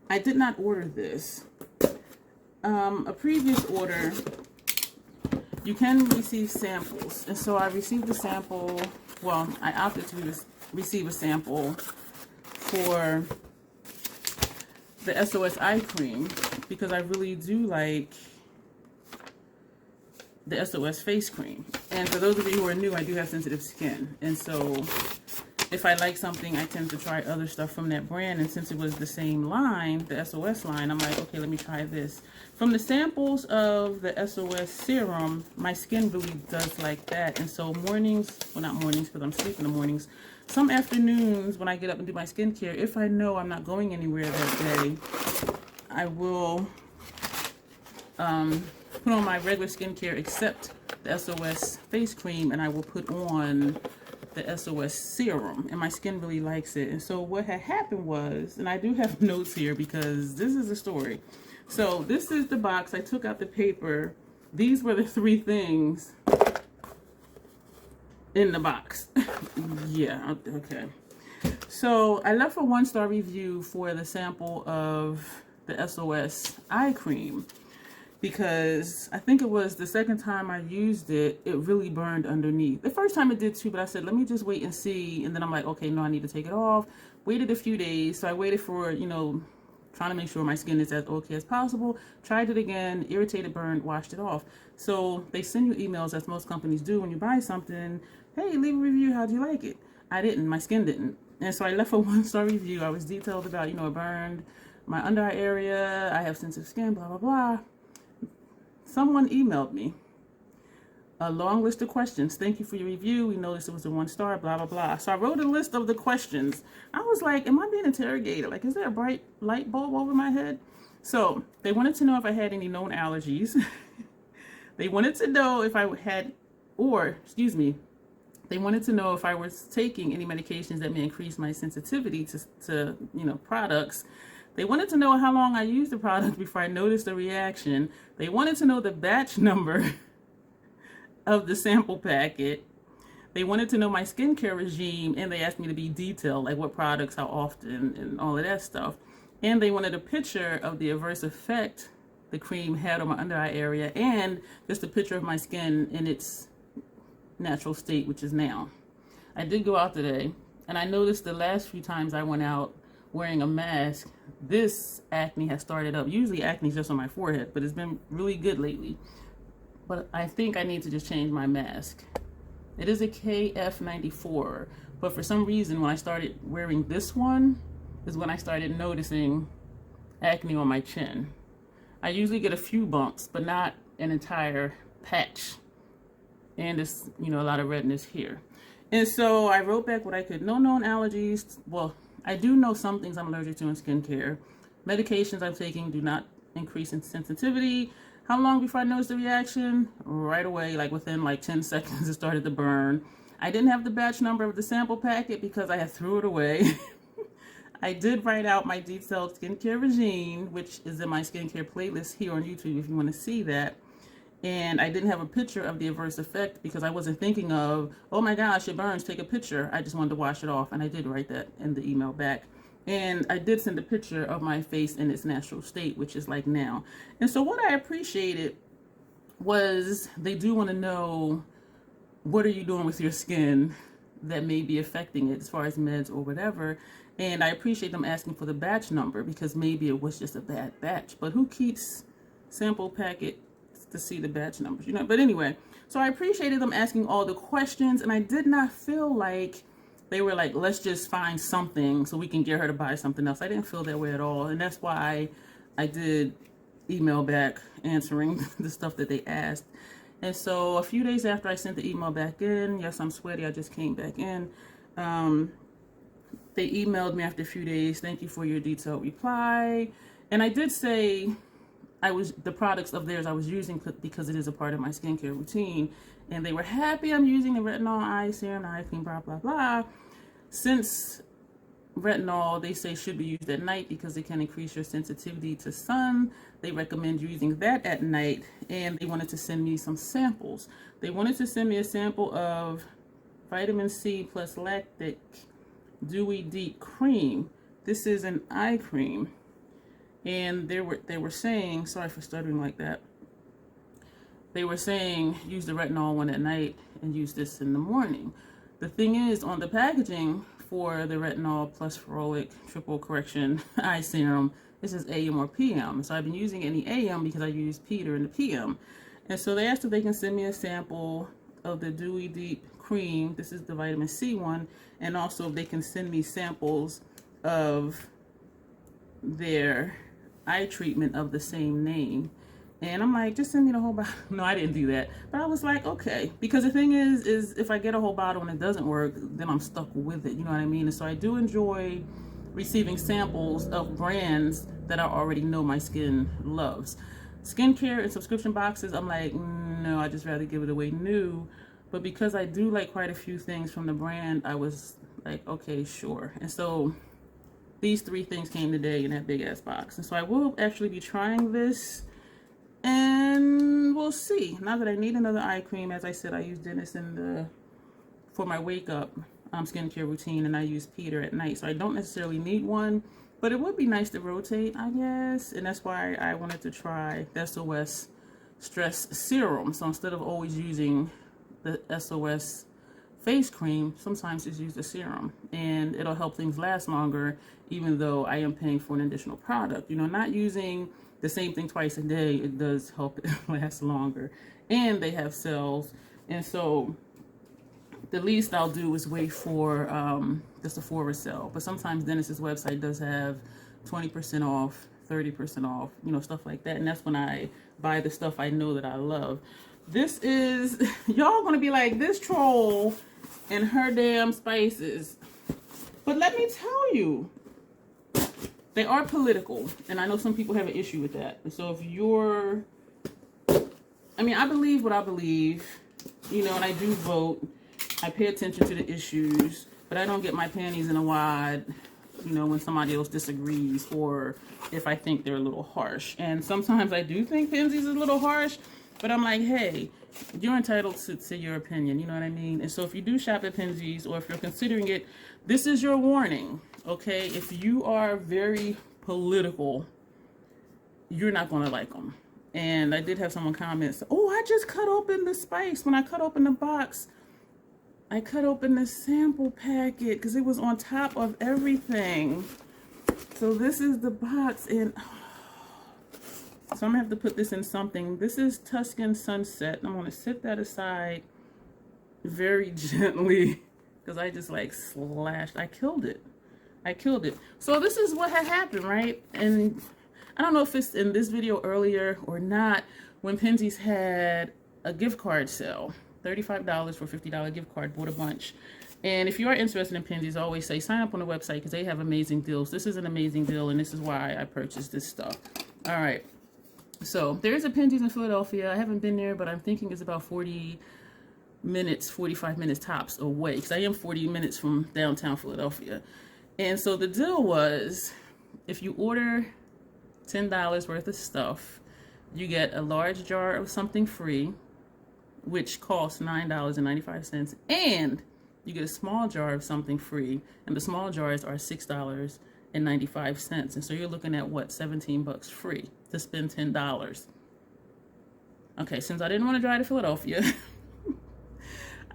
I did not order this. A previous order, you can receive samples. And so I received a sample. Well, I opted to receive a sample for the SOS eye cream because I really do like the SOS face cream. And for those of you who are new, I do have sensitive skin. And so if I like something, I tend to try other stuff from that brand. And since it was the same line, the SOS line, I'm like, okay, let me try this. From the samples of the SOS serum, my skin really does like that. And so mornings, well, not mornings because I'm asleep in the mornings, some afternoons when I get up and do my skincare, if I know I'm not going anywhere that day, I will put on my regular skincare except the SOS face cream, and I will put on the SOS serum, and my skin really likes it. And so what had happened was, and I do have notes here because this is a story. So this is the box. I took out the paper. These were the 3 things in the box. Yeah, okay. So I left a 1-star review for the sample of the SOS eye cream because I think it was the second time I used it, it really burned underneath. The first time it did too, but I said, let me just wait and see. And then I'm like, okay, no, I need to take it off. Waited a few days. So I waited for, you know, trying to make sure my skin is as okay as possible. Tried it again, irritated, burned, washed it off. So they send you emails, as most companies do, when you buy something. Hey, leave a review. How'd you like it? I didn't. My skin didn't. And so I left a 1-star review. I was detailed about, you know, it burned my under eye area. I have sensitive skin, blah, blah, blah. Someone emailed me a long list of questions. Thank you for your review. We noticed it was a 1-star, blah, blah, blah. So I wrote a list of the questions. I was like, am I being interrogated? Like, is there a bright light bulb over my head? So they wanted to know if I had any known allergies. They wanted to know if I had, they wanted to know if I was taking any medications that may increase my sensitivity to you know, products. They wanted to know how long I used the product before I noticed the reaction. They wanted to know the batch number of the sample packet. They wanted to know my skincare regime, and they asked me to be detailed, like what products, how often, and all of that stuff. And they wanted a picture of the adverse effect the cream had on my under eye area, and just a picture of my skin in its natural state, which is now. I did go out today, and I noticed the last few times I went out wearing a mask, this acne has started up. Usually acne is just on my forehead, but it's been really good lately. But I think I need to just change my mask. It is a KF94, but for some reason when I started wearing this one is when I started noticing acne on my chin. I usually get a few bumps, but not an entire patch. And it's, you know, a lot of redness here. And so I wrote back what I could. No known allergies. Well, I do know some things I'm allergic to in skincare. Medications I'm taking do not increase in sensitivity. How long before I noticed the reaction? Right away, like within like 10 seconds, it started to burn. I didn't have the batch number of the sample packet because I had threw it away. I did write out my detailed skincare regime, which is in my skincare playlist here on YouTube if you want to see that. And I didn't have a picture of the adverse effect because I wasn't thinking of, oh my gosh, it burns, take a picture. I just wanted to wash it off, and I did write that in the email back. And I did send a picture of my face in its natural state, which is like now. And so what I appreciated was they do want to know, what are you doing with your skin that may be affecting it as far as meds or whatever. And I appreciate them asking for the batch number because maybe it was just a bad batch. But who keeps sample packet to see the batch numbers, you know? But anyway, so I appreciated them asking all the questions, and I did not feel like they were like, let's just find something so we can get her to buy something else. I didn't feel that way at all. And that's why I did email back answering the stuff that they asked. And so a few days after I sent the email back in, yes, I'm sweaty, I just came back in. They emailed me after a few days, thank you for your detailed reply. And I did say the products of theirs I was using because it is a part of my skincare routine. And they were happy I'm using the retinol eye serum, eye cream, blah, blah, blah. Since retinol, they say, should be used at night because it can increase your sensitivity to sun. They recommend using that at night, and they wanted to send me some samples. They wanted to send me a sample of vitamin C plus lactic Dewy Deep Cream. This is an eye cream, and they were saying, sorry for stuttering like that. They were saying use the retinol one at night and use this in the morning. The thing is, on the packaging for the retinol plus ferulic triple correction eye serum, this is AM or PM. So I've been using it in the AM because I use Peter in the PM. And so they asked if they can send me a sample of the Dewy Deep Cream. This is the vitamin C one. And also if they can send me samples of their eye treatment of the same name. And I'm like, just send me the whole bottle. No, I didn't do that. But I was like, okay. Because the thing is if I get a whole bottle and it doesn't work, then I'm stuck with it. You know what I mean? And so I do enjoy receiving samples of brands that I already know my skin loves. Skincare and subscription boxes, I'm like, no, I'd just rather give it away new. But because I do like quite a few things from the brand, I was like, okay, sure. And so these 3 things came today in that big ass box. And so I will actually be trying this. And we'll see. Now that I need another eye cream, as I said, I use Dennis for my wake up skincare routine, and I use Peter at night. So I don't necessarily need one, but it would be nice to rotate, I guess. And that's why I wanted to try the SOS Stress Serum. So instead of always using the SOS face cream, sometimes just use the serum, and it'll help things last longer, even though I am paying for an additional product. You know, not using the same thing twice a day, it does help it last longer. And they have sales. And so the least I'll do is wait for the Sephora sale. But sometimes Dennis's website does have 20% off, 30% off, you know, stuff like that. And that's when I buy the stuff I know that I love. This is, y'all gonna be like, this troll and her damn spices. But let me tell you, they are political, and I know some people have an issue with that. And so if you're, I mean, I believe what I believe, you know, and I do vote. I pay attention to the issues, but I don't get my panties in a wad, you know, when somebody else disagrees or if I think they're a little harsh. And sometimes I do think Penzies is a little harsh, but I'm like, hey, you're entitled to your opinion, you know what I mean? And so if you do shop at Penzies, or if you're considering it, this is your warning, okay? If you are very political, you're not going to like them. And I did have someone comment, oh, I just cut open the spice. When I cut open the box, I cut open the sample packet because it was on top of everything. So this is the box, and so I'm gonna have to put this in something. This is Tuscan Sunset. I'm gonna set that aside very gently because I just like slashed. I killed it. I killed it. So this is what had happened, right? And I don't know if it's in this video earlier or not, when Penzies had a gift card sale, $35 for a $50 gift card, bought a bunch. And if you are interested in Penzies, I always say sign up on the website because they have amazing deals. This is an amazing deal, and this is why I purchased this stuff. All right. So there is a Penzies in Philadelphia. I haven't been there, but I'm thinking it's about 40 minutes, 45 minutes tops away, because I am 40 minutes from downtown Philadelphia. And so the deal was, if you order $10 worth of stuff, you get a large jar of something free, which costs $9.95, and you get a small jar of something free, and the small jars are $6.95. And so you're looking at what, 17 bucks free to spend $10. Okay, since I didn't want to drive to Philadelphia,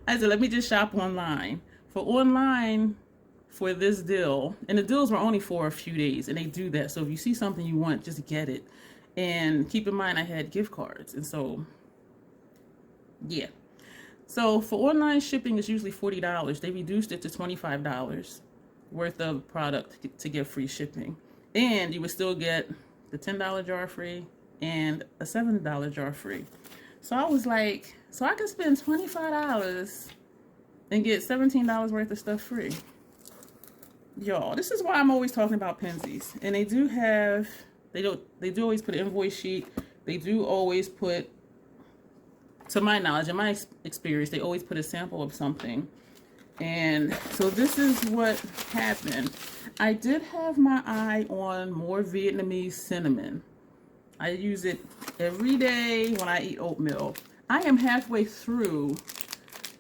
I said, let me just shop online. For this deal, and the deals were only for a few days, and they do that. So if you see something you want, just get it. And keep in mind, I had gift cards, and so yeah. So for online shipping, it's usually $40. They reduced it to $25 worth of product to get free shipping, and you would still get the $10 jar free and a $7 jar free. So I was like, so I could spend $25 and get $17 worth of stuff free. Y'all, this is why I'm always talking about Penzies. And they do have, they do always put an invoice sheet. They do always put, to my knowledge, in my experience, they always put a sample of something. And so this is what happened. I did have my eye on more Vietnamese cinnamon. I use it every day when I eat oatmeal. I am halfway through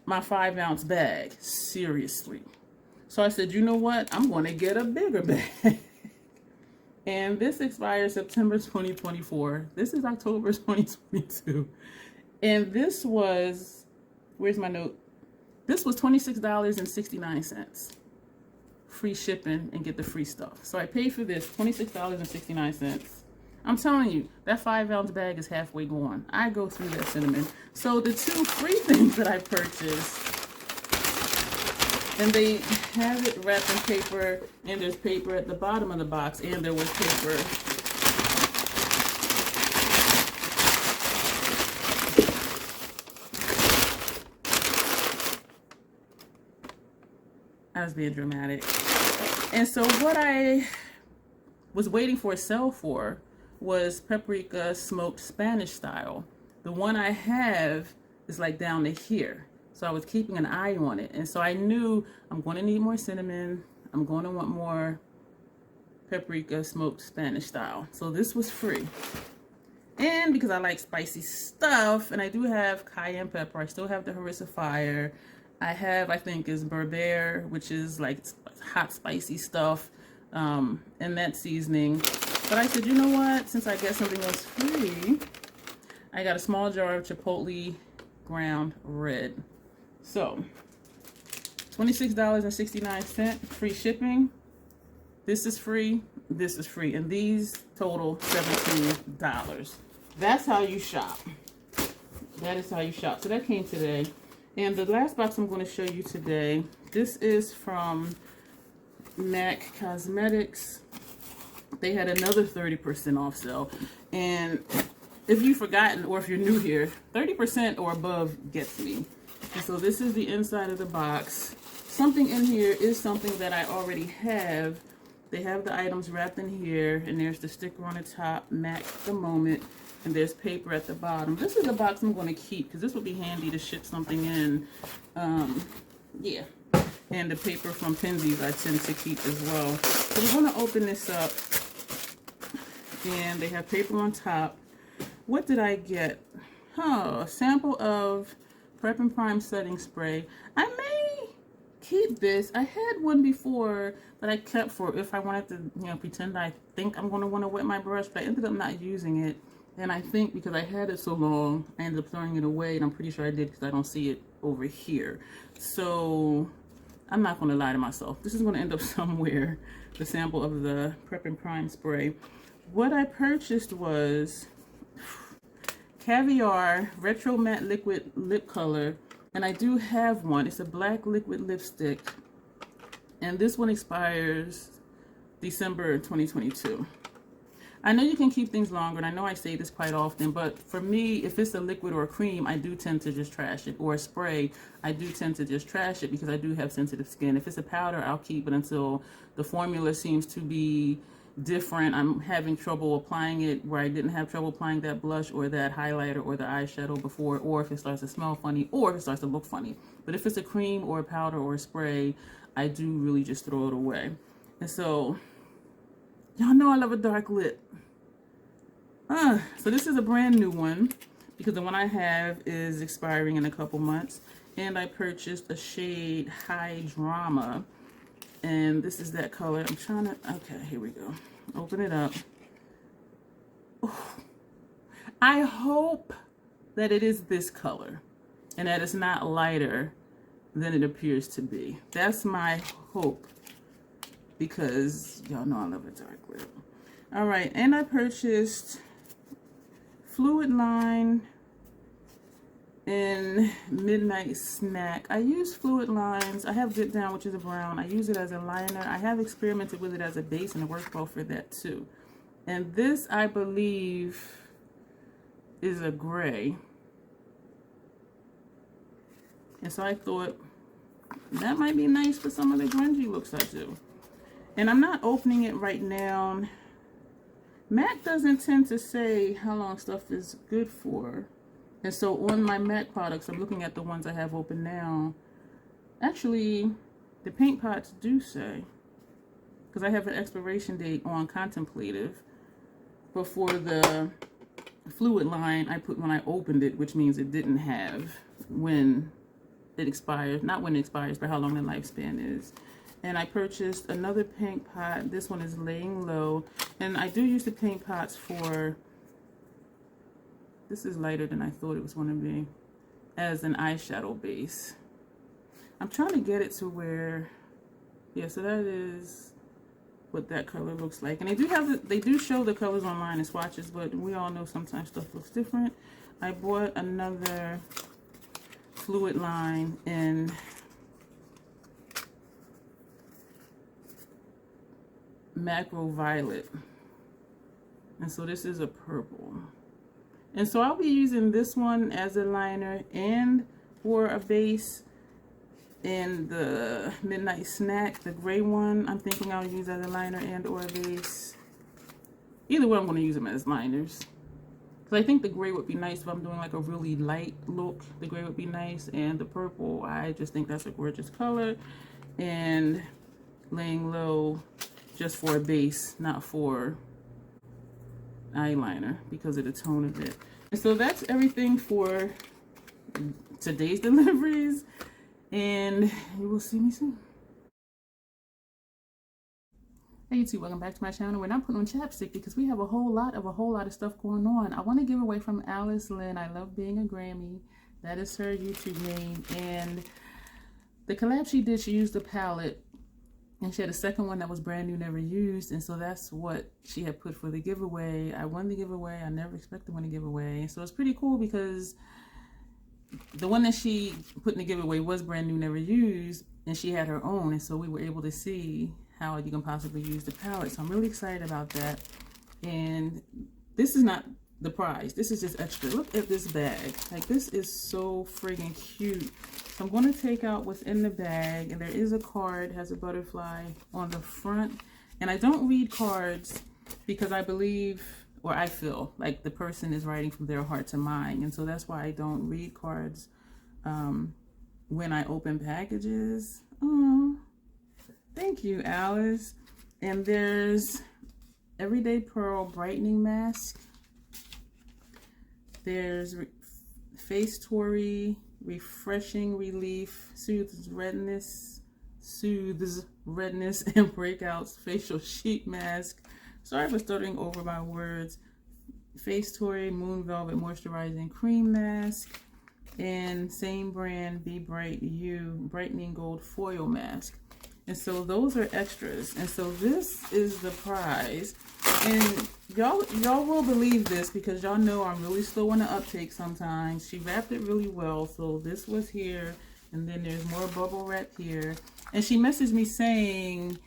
my 5-ounce bag, seriously. So I said, you know what? I'm going to get a bigger bag. And this expires September 2024. This is October 2022. And this was, where's my note? This was $26.69. Free shipping and get the free stuff. So I paid for this, $26.69. I'm telling you, that 5-ounce bag is halfway gone. I go through that cinnamon. So the 2 free things that I purchased, and they have it wrapped in paper, and there's paper at the bottom of the box, and there was paper. I was being dramatic. And so what I was waiting for a sale for was paprika smoked Spanish style. The one I have is like down to here. So I was keeping an eye on it. And so I knew I'm going to need more cinnamon. I'm going to want more paprika smoked Spanish style. So this was free. And because I like spicy stuff, and I do have cayenne pepper, I still have the harissa fire. I have, I think, is berbere, which is like hot spicy stuff, and that seasoning. But I said, you know what? Since I get something else free, I got a small jar of chipotle ground red. So, $26.69, free shipping. This is free, this is free, and these total $17. That's how you shop. That is how you shop. So that came today. And the last box I'm going to show you today, this is from MAC Cosmetics. They had another 30% off sale. And if you've forgotten, or if you're new here, 30% or above gets me. And so this is the inside of the box. Something in here is something that I already have. They have the items wrapped in here, and there's the sticker on the top, MAC The Moment, and there's paper at the bottom. This is a box I'm going to keep because this will be handy to ship something in. Yeah. And the paper from Penzies I tend to keep as well. So we're going to open this up, and they have paper on top. What did I get? Oh, a sample of Prep and Prime setting spray. I may keep this. I had one before that I kept for if I wanted to, you know, pretend I think I'm going to want to wet my brush, but I ended up not using it. And I think because I had it so long, I ended up throwing it away, and I'm pretty sure I did because I don't see it over here. So I'm not going to lie to myself. This is going to end up somewhere. the sample of the Prep and Prime spray. What I purchased was Caviar Retro Matte Liquid Lip Color, and I do have one. It's a black liquid lipstick, and this one expires December 2022. I know you can keep things longer, and I know I say this quite often, but for me, if it's a liquid or a cream, I do tend to just trash it. Or a spray, I do tend to just trash it because I do have sensitive skin. If it's a powder, I'll keep it until the formula seems to be different. I'm having trouble applying it where I didn't have trouble applying that blush or that highlighter or the eyeshadow before, or if it starts to smell funny, or if it starts to look funny. But if it's a cream or a powder or a spray, I do really just throw it away. And so, y'all know I love a dark lip. So this is a brand new one because the one I have is expiring in a couple months. And I purchased a shade High Drama. And this is that color. I'm trying to, okay, here we go. Open it up. Oh, I hope that it is this color and that it's not lighter than it appears to be. That's my hope because y'all know I love a dark lip. All right, and I purchased Fluid Line in Midnight Snack. I use Fluid Lines. I have Dip Down, which is a brown. I use it as a liner. I have experimented with it as a base, and it works well for that too. And this, I believe, is a gray. And so I thought that might be nice for some of the grungy looks I do. And I'm not opening it right now. MAC doesn't tend to say how long stuff is good for. And so on my MAC products, I'm looking at the ones I have open now. Actually, the paint pots do say, because I have an expiration date on Contemplative. But for the Fluid Line, I put when I opened it, which means it didn't have when it expires. Not when it expires, but how long the lifespan is. And I purchased another paint pot. This one is Laying Low. And I do use the paint pots for, this is lighter than I thought it was going to be, as an eyeshadow base. I'm trying to get it to where, yeah, so that is what that color looks like. And they do show the colors online in swatches, but we all know sometimes stuff looks different. I bought another Fluid Line in Macro Violet, and so this is a purple, and so I'll be using this one as a liner and for a base. In the Midnight Snack, the gray one, I'm thinking I'll use as a liner and or a base. Either way, I'm going to use them as liners because I think the gray would be nice if I'm doing like a really light look. The gray would be nice, and the purple, I just think that's a gorgeous color. And Laying Low just for a base, not for eyeliner because of the tone of it. And so that's everything for today's deliveries, and you will see me soon. Hey YouTube, welcome back to my channel. We're not putting on chapstick because we have a whole lot of stuff going on. I want to give away from Alice Lynn, I Love Being a Grammy. That is her YouTube name. And the collab she did, she used a palette. And she had a second one that was brand new, never used. And so that's what she had put for the giveaway. I won the giveaway. I never expected to win a giveaway. So it's pretty cool because the one that she put in the giveaway was brand new, never used. And she had her own. And so we were able to see how you can possibly use the palette. So I'm really excited about that. And this is not the prize. This is just extra. Look at this bag. Like, this is so friggin' cute. So I'm going to take out what's in the bag, and there is a card, has a butterfly on the front. And I don't read cards because I believe, or I feel like the person is writing from their heart to mine. And so that's why I don't read cards when I open packages. Oh, thank you, Alice. And there's Everyday Pearl Brightening Mask. There's Face Tory Refreshing Relief, soothes redness and breakouts facial sheet mask. Sorry for stuttering over my words. Face Tory Moon Velvet Moisturizing Cream Mask, and same brand Be Bright You Brightening Gold Foil Mask. And so those are extras. And so this is the prize. And y'all will believe this because y'all know I'm really slow on the uptake sometimes. She wrapped it really well. So this was here, and then there's more bubble wrap here. And she messaged me saying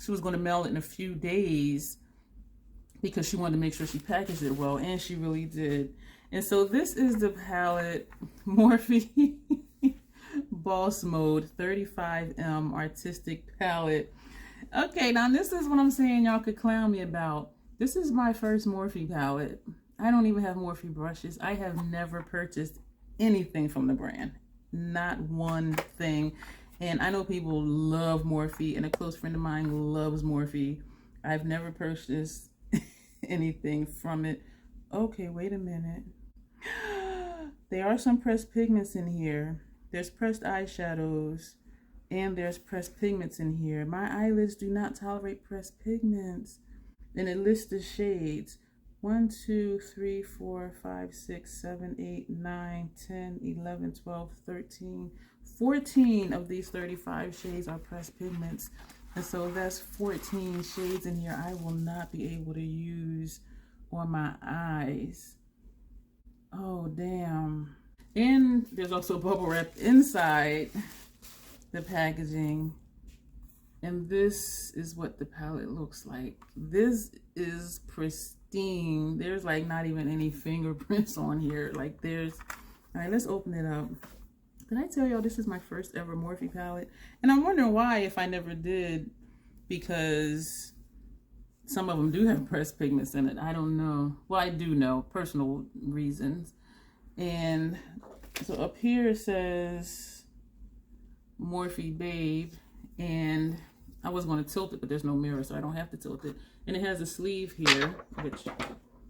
she was going to mail it in a few days because she wanted to make sure she packaged it well, and she really did. And so this is the palette, Morphe Boss Mode 35M Artistic Palette. Okay, now this is what I'm saying y'all could clown me about. This is my first Morphe palette. I don't even have Morphe brushes. I have never purchased anything from the brand. Not one thing. And I know people love Morphe, and a close friend of mine loves Morphe. I've never purchased anything from it. Okay, wait a minute. There are some pressed pigments in here. There's pressed eyeshadows, and there's pressed pigments in here. My eyelids do not tolerate pressed pigments. And it lists the shades. 1, 2, 3, 4, 5, 6, 7, 8, 9, 10, 11, 12, 13, 14 of these 35 shades are pressed pigments. And so that's 14 shades in here I will not be able to use on my eyes. Oh, damn. And there's also bubble wrap inside the packaging. And this is what the palette looks like. This is pristine. There's like not even any fingerprints on here. Like there's, all right, let's open it up. Did I tell y'all this is my first ever Morphe palette? And I'm wondering why if I never did, because some of them do have pressed pigments in it. I don't know. Well, I do know, personal reasons. And so up here it says Morphe Babe, and I was going to tilt it, but there's no mirror, so I don't have to tilt it. And it has a sleeve here, which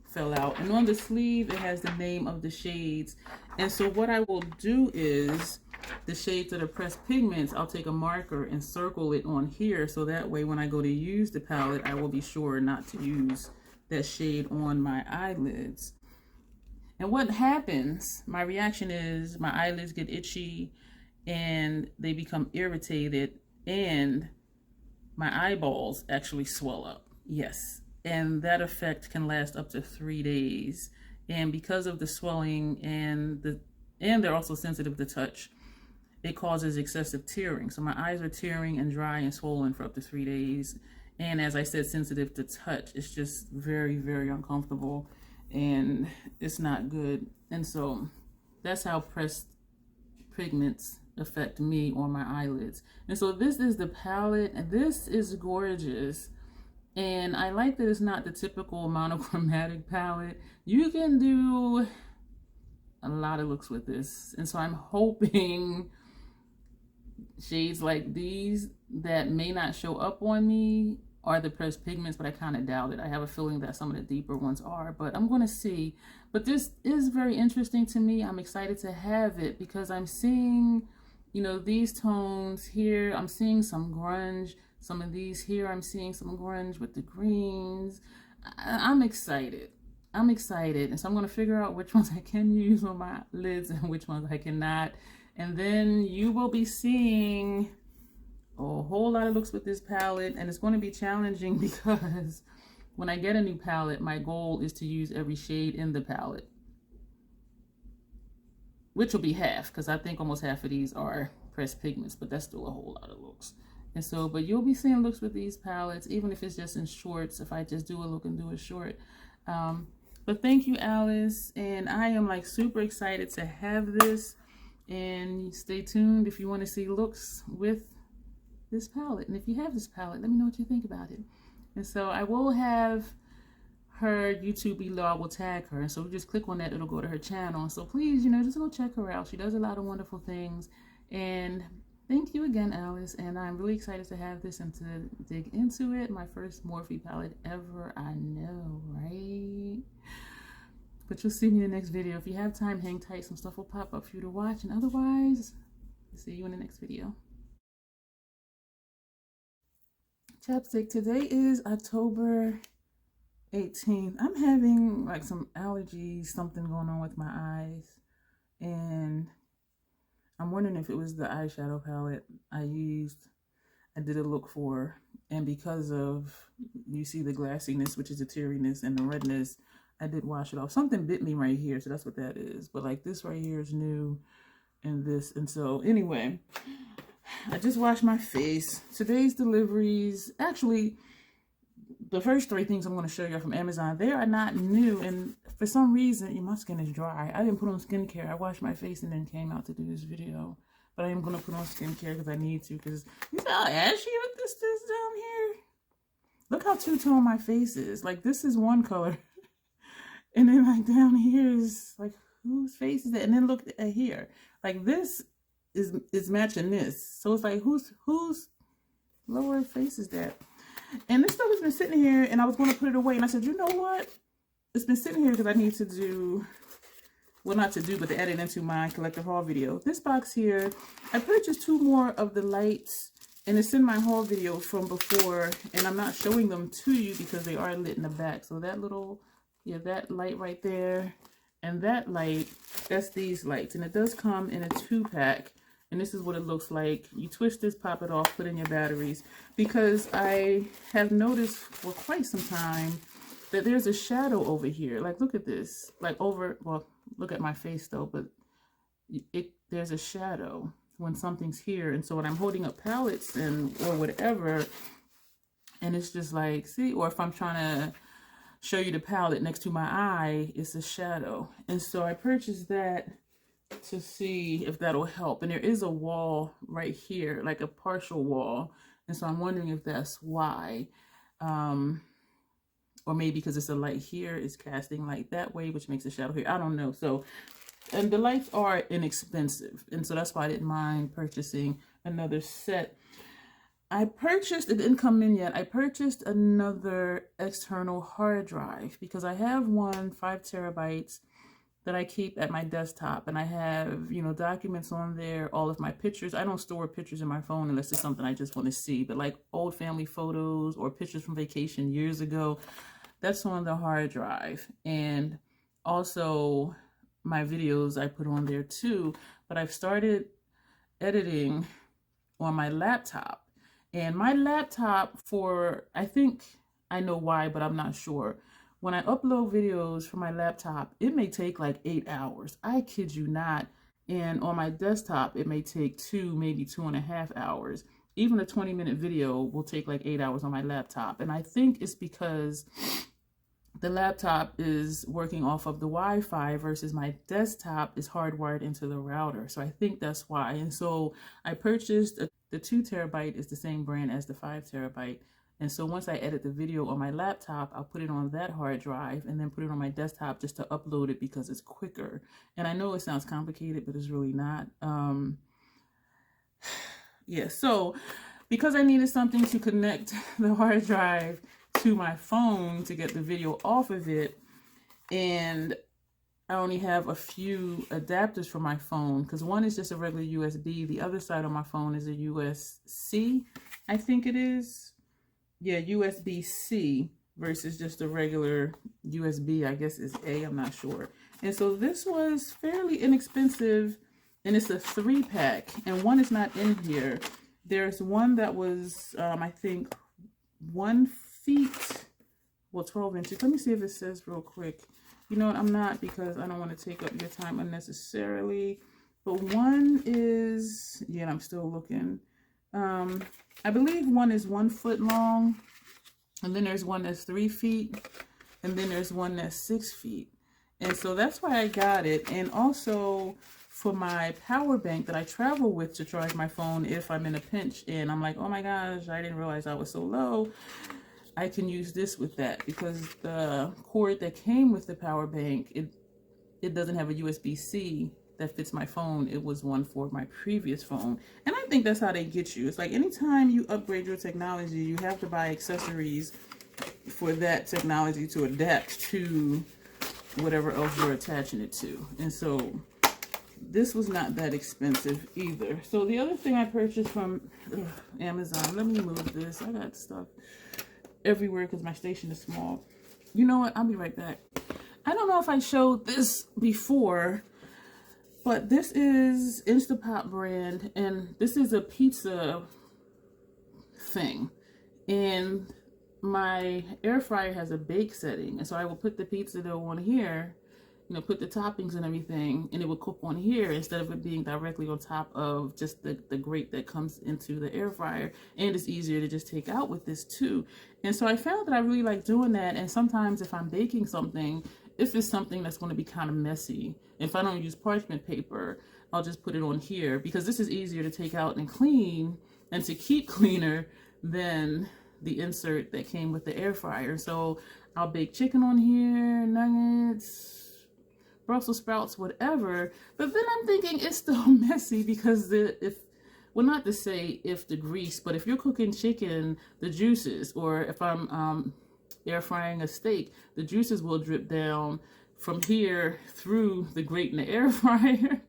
fell out. And on the sleeve, it has the name of the shades. And so what I will do is, the shades that are pressed pigments, I'll take a marker and circle it on here, so that way when I go to use the palette, I will be sure not to use that shade on my eyelids. And what happens, my reaction is my eyelids get itchy and they become irritated, and my eyeballs actually swell up. Yes. And that effect can last up to 3 days. And because of the swelling and they're also sensitive to touch, it causes excessive tearing. So my eyes are tearing and dry and swollen for up to 3 days. And as I said, sensitive to touch. It's just very, very uncomfortable, and it's not good. And so that's how pressed pigments affect me on my eyelids. And so this is the palette, and this is gorgeous. And I like that it's not the typical monochromatic palette. You can do a lot of looks with this. And so I'm hoping shades like these that may not show up on me are the pressed pigments, but I kind of doubt it. I have a feeling that some of the deeper ones are, but I'm going to see. But this is very interesting to me. I'm excited to have it because I'm seeing, you know, these tones here. I'm seeing some grunge. Some of these here, I'm seeing some grunge with the greens. I'm excited. I'm excited. And so I'm going to figure out which ones I can use on my lids and which ones I cannot. And then you will be seeing a whole lot of looks with this palette. And it's going to be challenging because when I get a new palette, my goal is to use every shade in the palette, which will be half, because I think almost half of these are pressed pigments, but that's still a whole lot of looks. And so, but you'll be seeing looks with these palettes, even if it's just in shorts, if I just do a look and do a short. But thank you, Alice. And I am like super excited to have this. And stay tuned if you want to see looks with this palette. And if you have this palette, let me know what you think about it. And so I will have her YouTube below. I will tag her. And so just click on that, it'll go to her channel. So please, you know, just go check her out. She does a lot of wonderful things. And thank you again, Alice. And I'm really excited to have this and to dig into it. My first Morphe palette ever, I know, right? But you'll see me in the next video. If you have time, hang tight. Some stuff will pop up for you to watch. And otherwise, I'll see you in the next video. Chapstick. Today is October 18th. I'm having like some allergies, something going on with my eyes. And I'm wondering if it was the eyeshadow palette I used I did a look for. And because of, you see the glassiness, which is the teariness, and the redness, I did wash it off. Something bit me right here, so that's what that is. But like this right here is new, and this. And so anyway, I just washed my face. Today's deliveries, actually, the first 3 things I'm going to show you are from Amazon. They are not new, and for some reason, my skin is dry. I didn't put on skincare. I washed my face and then came out to do this video. But I am going to put on skincare because I need to, because you see how ashy with this is down here? Look how two-tone my face is. Like, this is one color. And then, like, down here is, like, whose face is that? And then look at here. Like, this is matching this. So it's like, whose lower face is that? And this stuff has been sitting here, and I was going to put it away. And I said, you know what? It's been sitting here because I need to do, well, not to do, but to add it into my collector haul video. This box here, I purchased 2 more of the lights, and it's in my haul video from before, and I'm not showing them to you because they are lit in the back. So that little, yeah, that light right there, and that light, that's these lights. And it does come in a 2-pack. And this is what it looks like. You twist this, pop it off, put in your batteries. Because I have noticed for quite some time that there's a shadow over here. Like, look at this. Like over, well, look at my face though, but there's a shadow when something's here. And so when I'm holding up palettes and or whatever, and it's just like, see, or if I'm trying to show you the palette next to my eye, it's a shadow. And so I purchased that to see if that'll help. And there is a wall right here, like a partial wall, and so I'm wondering if that's why, or maybe because it's a light here, it's casting light that way, which makes a shadow here. I don't know. So, and the lights are inexpensive, and so that's why I didn't mind purchasing another set. I purchased, it didn't come in yet, I purchased another external hard drive because I have one 5 terabytes that I keep at my desktop, and I have, you know, documents on there, all of my pictures. I don't store pictures in my phone unless it's something I just want to see, but like old family photos or pictures from vacation years ago, that's on the hard drive. And also my videos I put on there too, but I've started editing on my laptop. And my laptop, for, I think I know why, but I'm not sure. When I upload videos from my laptop, it may take like 8 hours. I kid you not. And on my desktop, it may take 2, maybe 2.5 hours. Even a 20-minute video will take like 8 hours on my laptop. And I think it's because the laptop is working off of the Wi-Fi versus my desktop is hardwired into the router. So I think that's why. And so I purchased, the 2 terabyte is the same brand as the 5 terabyte. And so once I edit the video on my laptop, I'll put it on that hard drive and then put it on my desktop just to upload it because it's quicker. And I know it sounds complicated, but it's really not. Yeah, so because I needed something to connect the hard drive to my phone to get the video off of it, and I only have a few adapters for my phone because one is just a regular USB. The other side of my phone is a USB-C, I think it is. Yeah, USB-C versus just a regular USB, I guess is A, I'm not sure. And so this was fairly inexpensive, and it's a 3-pack, and one is not in here. There's one that was, I think, 1 feet, well, 12 inches. Let me see if it says real quick. You know what, I'm not, because I don't want to take up your time unnecessarily. But one is, yeah, I'm still looking. I believe one is 1 foot long, and then there's one that's 3 feet, and then there's one that's 6 feet. And so that's why I got it. And also for my power bank that I travel with to charge my phone if I'm in a pinch and I'm like, oh my gosh, I didn't realize I was so low, I can use this with that, because the cord that came with the power bank, it doesn't have a USB-C that fits my phone. It was one for my previous phone. And I think that's how they get you. It's like anytime you upgrade your technology, you have to buy accessories for that technology to adapt to whatever else you're attaching it to. And so this was not that expensive either. So the other thing I purchased from Amazon, let me move this. I got stuff everywhere because my station is small. You know what? I'll be right back. I don't know if I showed this before, but this is Instapot brand, and this is a pizza thing. And my air fryer has a bake setting, and so I will put the pizza dough on here, you know, put the toppings and everything, and it will cook on here instead of it being directly on top of just the grate that comes into the air fryer. And it's easier to just take out with this too. And so I found that I really like doing that. And sometimes if I'm baking something, if it's something that's going to be kind of messy, if I don't use parchment paper, I'll just put it on here, because this is easier to take out and clean and to keep cleaner than the insert that came with the air fryer. So I'll bake chicken on here, nuggets, Brussels sprouts, whatever. But then I'm thinking it's still messy, because well, not to say if the grease, but if you're cooking chicken, the juices, or if I'm air frying a steak, the juices will drip down from here through the grate in the air fryer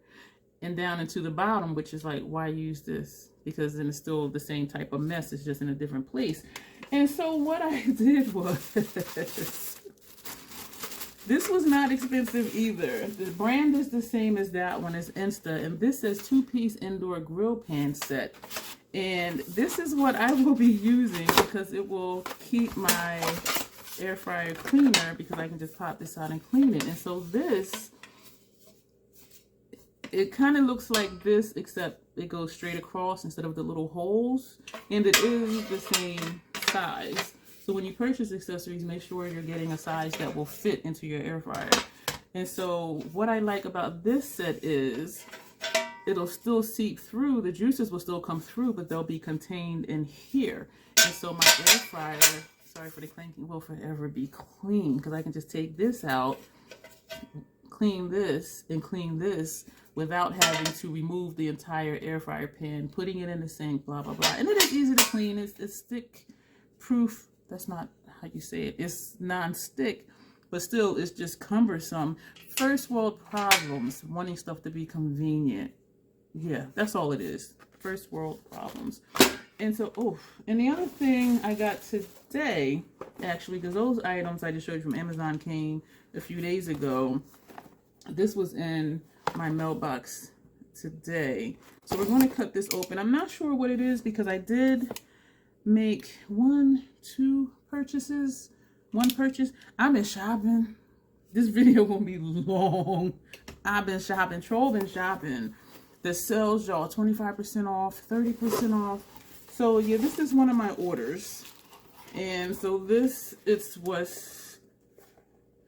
and down into the bottom, which is like, why use this? Because then it's still the same type of mess, it's just in a different place. And so what I did was, this was not expensive either. The brand is the same as that one, is Insta, and this says 2-piece indoor grill pan set. And this is what I will be using, because it will keep my air fryer cleaner, because I can just pop this out and clean it. And so this, it kind of looks like this, except it goes straight across instead of the little holes, and it is the same size. So when you purchase accessories, make sure you're getting a size that will fit into your air fryer. And so what I like about this set is it'll still seep through, the juices will still come through, but they'll be contained in here. And so my air fryer, sorry for the clanking, will forever be clean, because I can just take this out, clean this, and clean this without having to remove the entire air fryer pan, putting it in the sink, blah, blah, blah. And it is easy to clean. It's stick proof. That's not how you say it. It's non-stick, but still it's just cumbersome. First world problems, wanting stuff to be convenient. Yeah, that's all it is. First world problems. And so, oh, and the other thing I got today, actually, because those items I just showed you from Amazon came a few days ago. This was in my mailbox today. So we're going to cut this open. I'm not sure what it is, because I did make one purchase. I've been shopping. This video won't be long. I've been shopping. Troll been shopping. The sales, y'all, 25% off, 30% off. So yeah, this is one of my orders. And so this is what's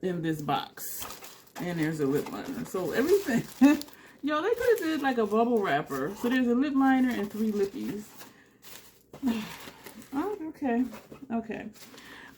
in this box. And there's a lip liner. So everything, y'all, they could have did like a bubble wrapper. So there's a lip liner and 3 lippies. Oh, okay.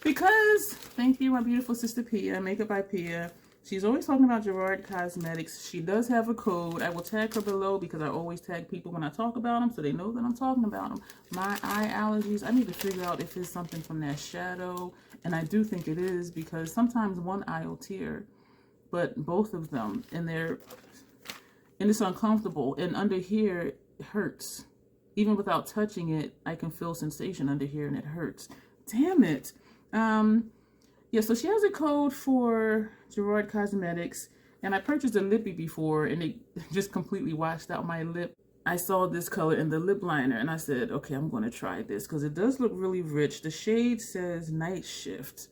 Because, thank you, my beautiful sister Pia, Makeup by Pia. She's always talking about Gerard Cosmetics. She does have a code. I will tag her below, because I always tag people when I talk about them, so they know that I'm talking about them. My eye allergies. I need to figure out if it's something from that shadow. And I do think it is, because sometimes one eye will tear, but both of them, and it's uncomfortable. And under here, it hurts. Even without touching it, I can feel sensation under here, and it hurts. Damn it. Yeah, so she has a code for Gerard Cosmetics, and I purchased a lippy before, and it just completely washed out my lip. I saw this color in the lip liner, and I said, okay, I'm going to try this, because it does look really rich. The shade says Night Shift,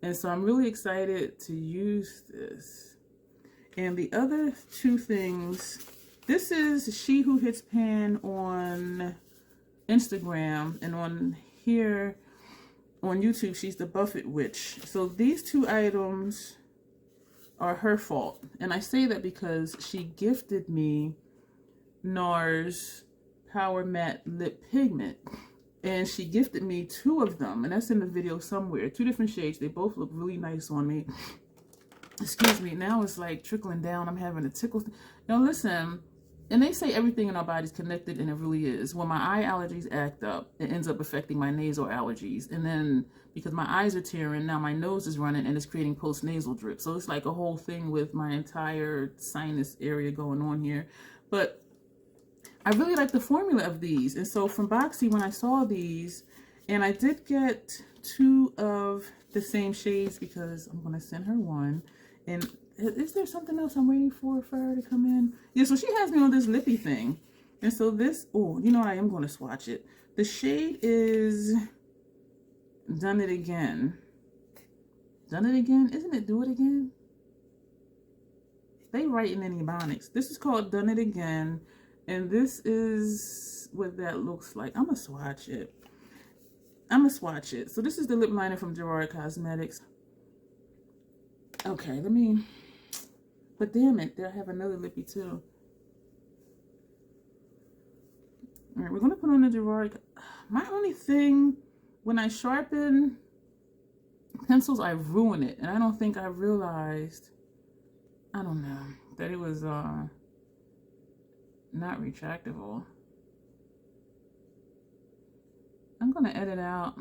and so I'm really excited to use this. And the other 2 things, this is She Who Hits Pan on Instagram, and on here on YouTube, she's the Buffett Witch. So these 2 items are her fault. And I say that because she gifted me NARS Power Matte Lip Pigment. And she gifted me 2 of them. And that's in the video somewhere. 2 different shades. They both look really nice on me. Excuse me. Now it's like trickling down. I'm having a tickle. Now listen. And they say everything in our body is connected, and it really is. When my eye allergies act up, it ends up affecting my nasal allergies. And then because my eyes are tearing, now my nose is running, and it's creating post-nasal drip. So it's like a whole thing with my entire sinus area going on here. But I really like the formula of these. And so from Boxy, when I saw these, and I did get 2 of the same shades, because I'm going to send her one. And is there something else I'm waiting for her to come in? Yeah, so she has me on this lippy thing. And so this, oh, you know, I am going to swatch it. The shade is Done It Again. Done It Again? Isn't it Do It Again? They writing in Ebonics. This is called Done It Again. And this is what that looks like. I'm going to swatch it. So this is the lip liner from Gerard Cosmetics. Okay, let me... But damn it, I have another lippy too. All right, we're going to put on the Gerard. My only thing, when I sharpen pencils, I ruin it. And I don't think I realized, I don't know, that it was not retractable. I'm going to edit out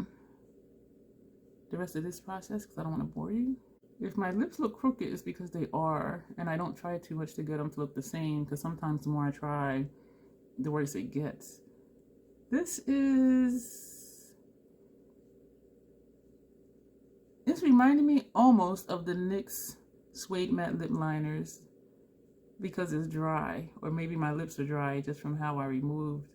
the rest of this process because I don't want to bore you. If my lips look crooked, it's because they are. And I don't try too much to get them to look the same because sometimes the more I try, the worse it gets. This is... It's reminding me almost of the NYX Suede Matte Lip Liners because it's dry. Or maybe my lips are dry just from how I removed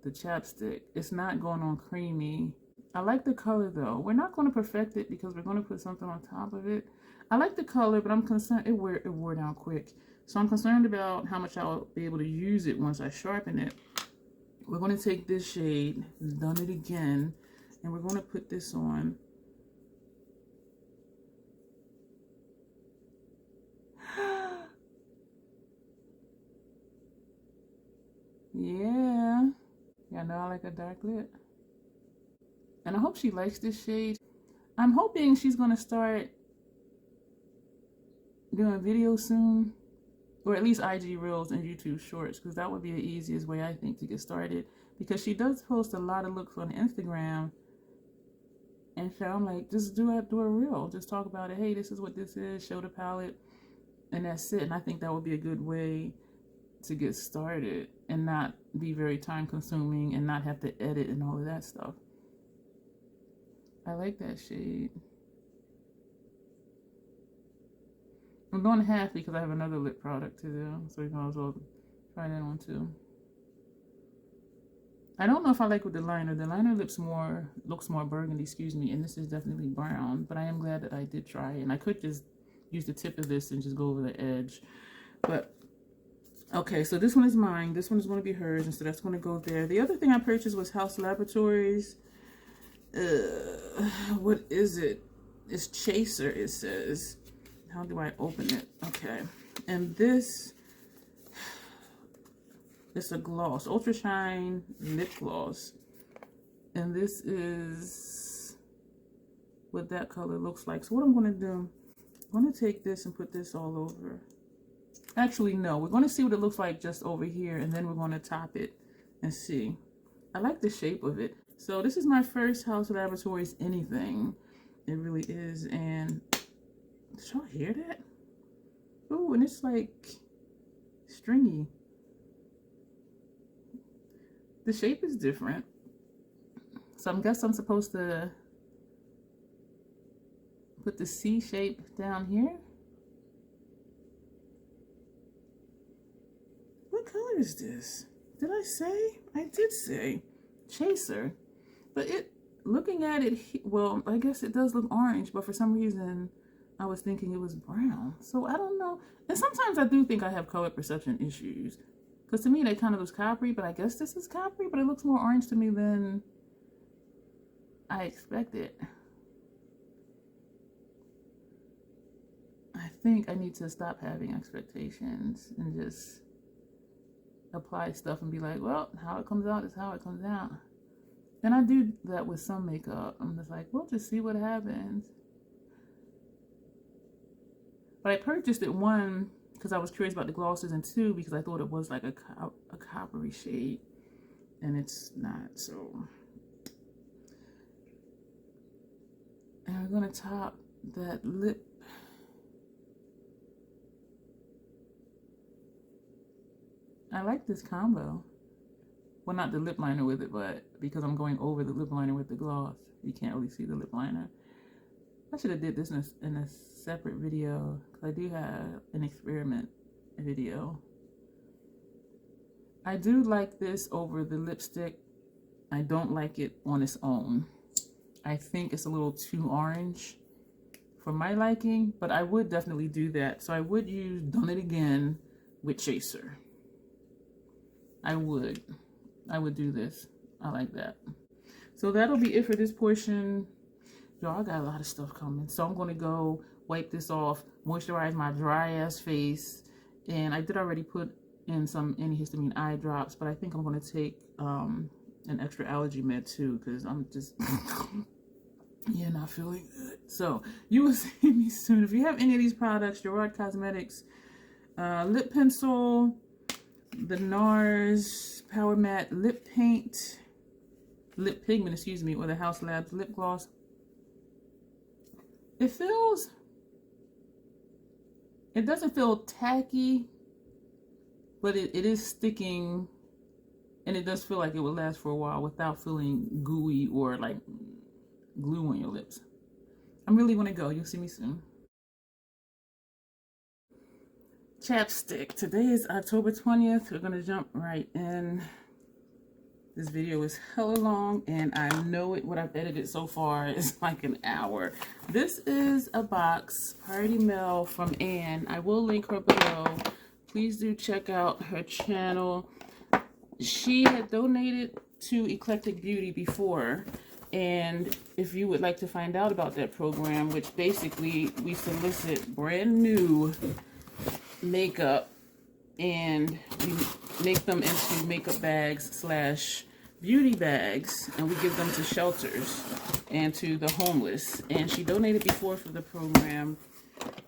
the chapstick. It's not going on creamy. I like the color though. We're not going to perfect it because we're going to put something on top of it. I like the color, but I'm concerned it wore down quick. So I'm concerned about how much I'll be able to use it once I sharpen it. We're going to take this shade, Done It Again, and we're going to put this on. Yeah. Yeah, I know I like a dark lip. And I hope she likes this shade. I'm hoping she's going to start doing videos soon. Or at least IG Reels and YouTube Shorts. Because that would be the easiest way, I think, to get started. Because she does post a lot of looks on Instagram. And so I'm like, just do a reel. Just talk about it. Hey, this is what this is. Show the palette. And that's it. And I think that would be a good way to get started. And not be very time consuming. And not have to edit and all of that stuff. I like that shade. I'm doing half because I have another lip product to do. So you can also try that on too. I don't know if I like with the liner. The liner looks more burgundy, excuse me. And this is definitely brown. But I am glad that I did try it. And I could just use the tip of this and just go over the edge. But, okay, so this one is mine. This one is going to be hers. And so that's going to go there. The other thing I purchased was House Laboratories. What is it? It's Chaser, it says. How do I open it? Okay. And this, it's a gloss. Ultra Shine Lip Gloss. And this is what that color looks like. So what I'm going to do, I'm going to take this and put this all over. Actually, no. We're going to see what it looks like just over here. And then we're going to top it and see. I like the shape of it. So this is my first House Laboratories anything. It really is. And did y'all hear that? Ooh, and it's like stringy. The shape is different. So I guess I'm supposed to put the C shape down here. What color is this? Did I say? I did say Chaser. But it, looking at it, well, I guess it does look orange, but for some reason I was thinking it was brown. So I don't know. And sometimes I do think I have color perception issues. Because to me, that kind of looks coppery, but I guess this is coppery, but it looks more orange to me than I expected. I think I need to stop having expectations and just apply stuff and be like, well, how it comes out is how it comes out. And I do that with some makeup. I'm just like, we'll just see what happens. But I purchased it, one, because I was curious about the glosses, and two, because I thought it was like a coppery shade. And it's not, so. And we're going to top that lip. I like this combo. Well, not the lip liner with it, but because I'm going over the lip liner with the gloss, you can't really see the lip liner. I should have did this in a separate video, because I do have an experiment video. I do like this over the lipstick I don't like it on its own. I think it's a little too orange for my liking, but I would definitely do that. So I would use Done It Again with Chaser. I would do this. I like that. So that'll be it for this portion. Y'all, I got a lot of stuff coming. So I'm going to go wipe this off, moisturize my dry ass face. And I did already put in some antihistamine eye drops, but I think I'm going to take an extra allergy med too, because I'm just yeah, not feeling good. So you will see me soon. If you have any of these products, Gerard Cosmetics lip pencil, the NARS Power Matte lip paint, lip pigment, excuse me, or the House Labs lip gloss. It doesn't feel tacky, but it is sticking, and it does feel like it will last for a while without feeling gooey or like glue on your lips. I'm really gonna go. You'll see me soon. Chapstick. Today is October 20th. We're gonna jump right in. This video is hella long, and I know it. What I've edited so far is like an hour. This is a box, Party Mail from Anne. I will link her below. Please do check out her channel. She had donated to Eclectic Beauty before, and if you would like to find out about that program, which basically we solicit brand new makeup and we make them into makeup bags / beauty bags, and we give them to shelters and to the homeless. And she donated before for the program,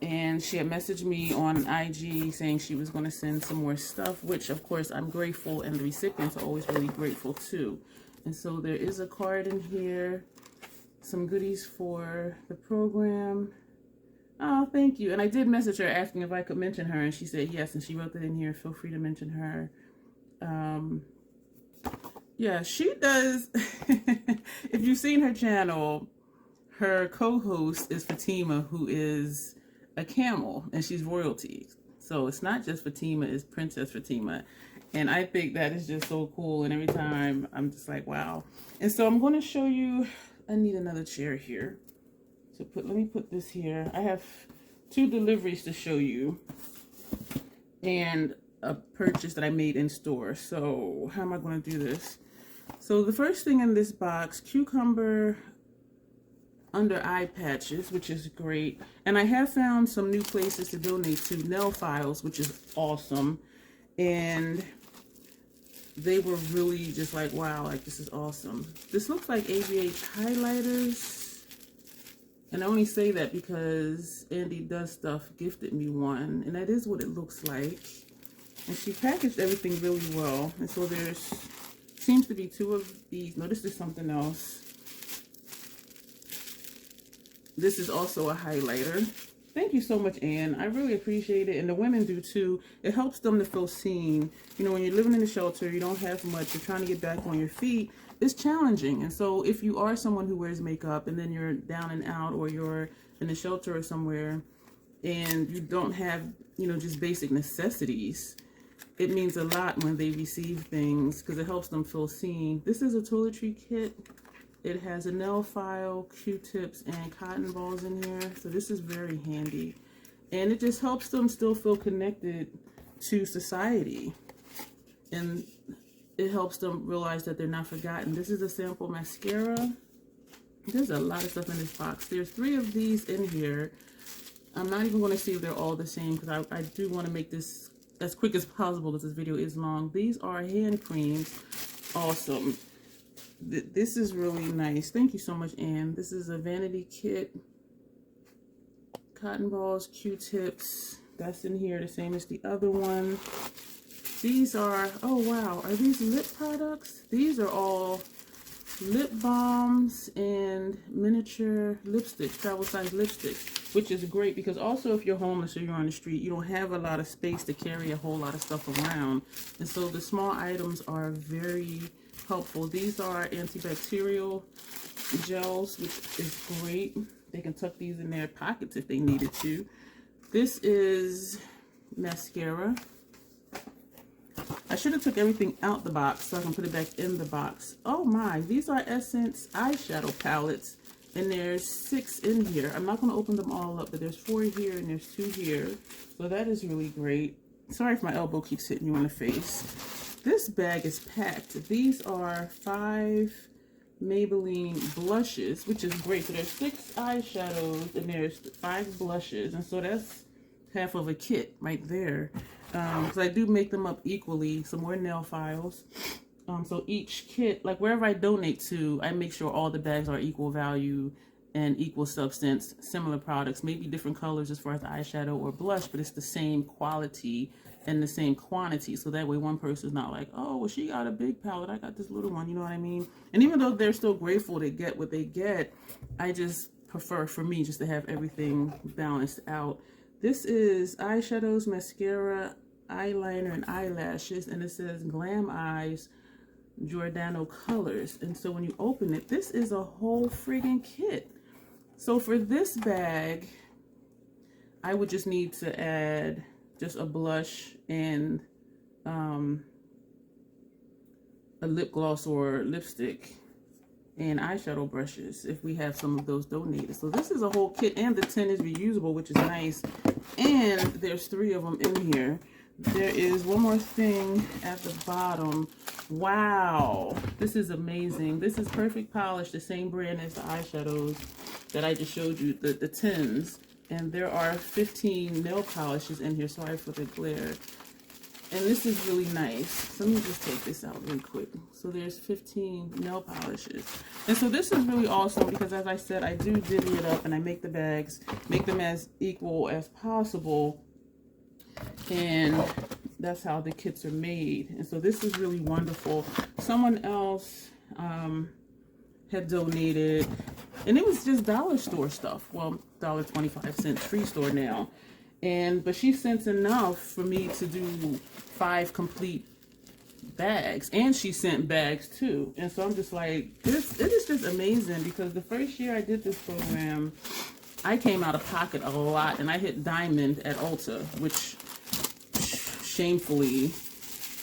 and she had messaged me on IG saying she was going to send some more stuff, which of course I'm grateful, and the recipients are always really grateful too. And so there is a card in here, some goodies for the program. Oh, thank you. And I did message her asking if I could mention her, and she said yes, and she wrote that in here. Feel free to mention her. Yeah, she does. If you've seen her channel, her co-host is Fatima, who is a camel, and she's royalty. So it's not just Fatima, it's Princess Fatima. And I think that is just so cool. And every time I'm just like, wow. And so I'm going to show you, I need another chair here. So let me put this here. I have 2 deliveries to show you, and a purchase that I made in store. So how am I going to do this? So the first thing in this box, cucumber under eye patches, which is great. And I have found some new places to donate to, nail files, which is awesome. And they were really just like, wow, like this is awesome. This looks like ABH highlighters. And I only say that because Andy Does Stuff gifted me one, and that is what it looks like. And she packaged everything really well. And so there's, seems to be 2 of these. No, this is something else. This is also a highlighter. Thank you so much, Anne. I really appreciate it. And the women do too. It helps them to feel seen. You know, when you're living in a shelter, you don't have much, you're trying to get back on your feet. It's challenging. And so if you are someone who wears makeup and then you're down and out, or you're in a shelter or somewhere and you don't have, you know, just basic necessities, it means a lot when they receive things because it helps them feel seen. This is a toiletry kit. It has a nail file, Q-tips, and cotton balls in here. So this is very handy. And it just helps them still feel connected to society. And it helps them realize that they're not forgotten. This is a sample mascara. There's a lot of stuff in this box. There's 3 of these in here. I'm not even going to see if they're all the same because I do want to make this as quick as possible because this video is long. These are hand creams. Awesome. This is really nice. Thank you so much, Anne. This is a vanity kit. Cotton balls, Q-tips. That's in here, the same as the other one. These are, oh wow, are these lip products? These are all lip balms and miniature lipsticks, travel size lipsticks, which is great because also if you're homeless or you're on the street, you don't have a lot of space to carry a whole lot of stuff around. And so the small items are very helpful. These are antibacterial gels, which is great. They can tuck these in their pockets if they needed to. This is mascara. I should have took everything out the box so I can put it back in the box. Oh my, these are Essence eyeshadow palettes, and there's 6 in here. I'm not going to open them all up, but there's 4 here and there's 2 here. So that is really great. Sorry if my elbow keeps hitting you in the face. This bag is packed. These are 5 Maybelline blushes, which is great. So there's 6 eyeshadows and there's 5 blushes, and so that's half of a kit right there. Because I do make them up equally. Some more nail files. So each kit, like wherever I donate to, I make sure all the bags are equal value and equal substance, similar products, maybe different colors as far as the eyeshadow or blush, but it's the same quality and the same quantity. So that way one person's not like, oh, well, she got a big palette, I got this little one, you know what I mean? And even though they're still grateful to get what they get, I just prefer, for me, just to have everything balanced out. This is eyeshadows, mascara, eyeliner, and eyelashes, and it says Glam Eyes Giordano Colors. And so when you open it, this is a whole friggin' kit. So for this bag, I would just need to add just a blush and a lip gloss or lipstick and eyeshadow brushes if we have some of those donated. So this is a whole kit, and the tin is reusable, which is nice. And there's 3 of them in here. There is one more thing at the bottom. Wow, this is amazing. This is Perfect Polish, the same brand as the eyeshadows that I just showed you, the tins. And there are 15 nail polishes in here. Sorry for the glare. And this is really nice. So let me just take this out really quick. So there's 15 nail polishes. And so this is really awesome because, as I said, I do divvy it up and I make the bags, make them as equal as possible. And that's how the kits are made. And so this is really wonderful. Someone else had donated, and it was just dollar store stuff. Well, $1.25 free store now. But she sent enough for me to do 5 complete bags, and she sent bags too. And so I'm just like, it is just amazing, because the first year I did this program, I came out of pocket a lot, and I hit diamond at Ulta, which shamefully,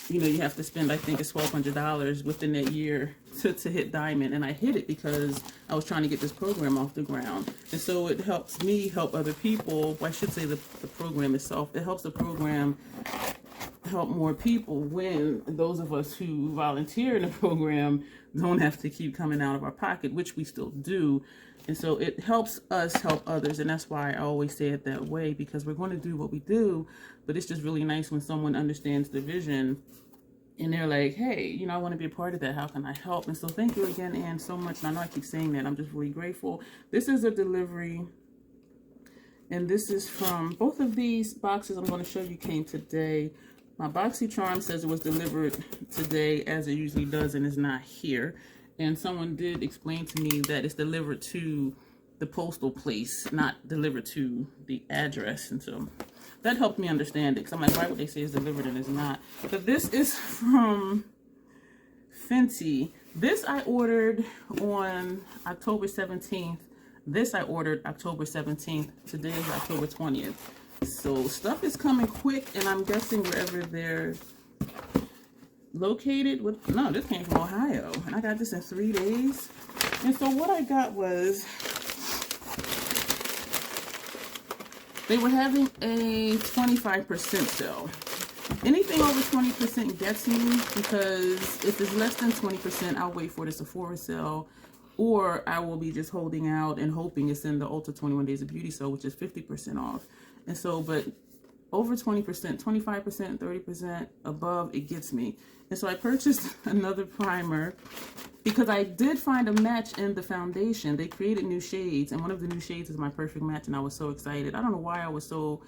you know, you have to spend, I think it's $1,200 within that year to hit diamond. And I hit it because I was trying to get this program off the ground. And so it helps me help other people. Well, I should say the program itself. It helps the program help more people when those of us who volunteer in the program don't have to keep coming out of our pocket, which we still do. And so it helps us help others. And that's why I always say it that way, because we're going to do what we do. But it's just really nice when someone understands the vision and they're like, hey, you know, I want to be a part of that. How can I help? And so thank you again, Anne, so much. And I know I keep saying that. I'm just really grateful. This is a delivery. And this is from both of these boxes I'm going to show you came today. My BoxyCharm says it was delivered today, as it usually does, and is not here. And someone did explain to me that it's delivered to the postal place, not delivered to the address. And so that helped me understand it, because I'm like, why would they say it's delivered and it's not? But this is from Fenty. This I ordered on October 17th. This I ordered October 17th. Today is October 20th. So stuff is coming quick, and I'm guessing wherever they're located. No, this came from Ohio, and I got this in 3 days. And so what I got was, they were having a 25% sale. Anything over 20% gets me, because if it's less than 20%, I'll wait for the Sephora sale, or I will be just holding out and hoping it's in the Ulta 21 Days of Beauty sale, which is 50% off. And so, but over 20%, 25%, 30% above, it gets me. And so I purchased another primer because I did find a match in the foundation. They created new shades, and one of the new shades is my perfect match, and I was so excited. I don't know why I was so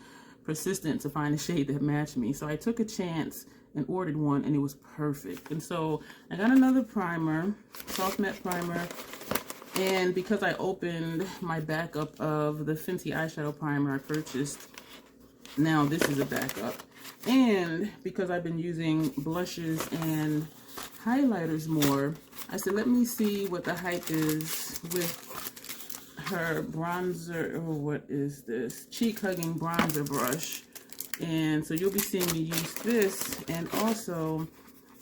persistent to find a shade that matched me. So I took a chance and ordered one, and it was perfect. And so I got another primer, soft matte primer. And because I opened my backup of the Fenty eyeshadow primer I purchased, now this is a backup. And because I've been using blushes and highlighters more, I said, let me see what the hype is with her bronzer. Oh, what is this? Cheek hugging bronzer brush. And so you'll be seeing me use this. And also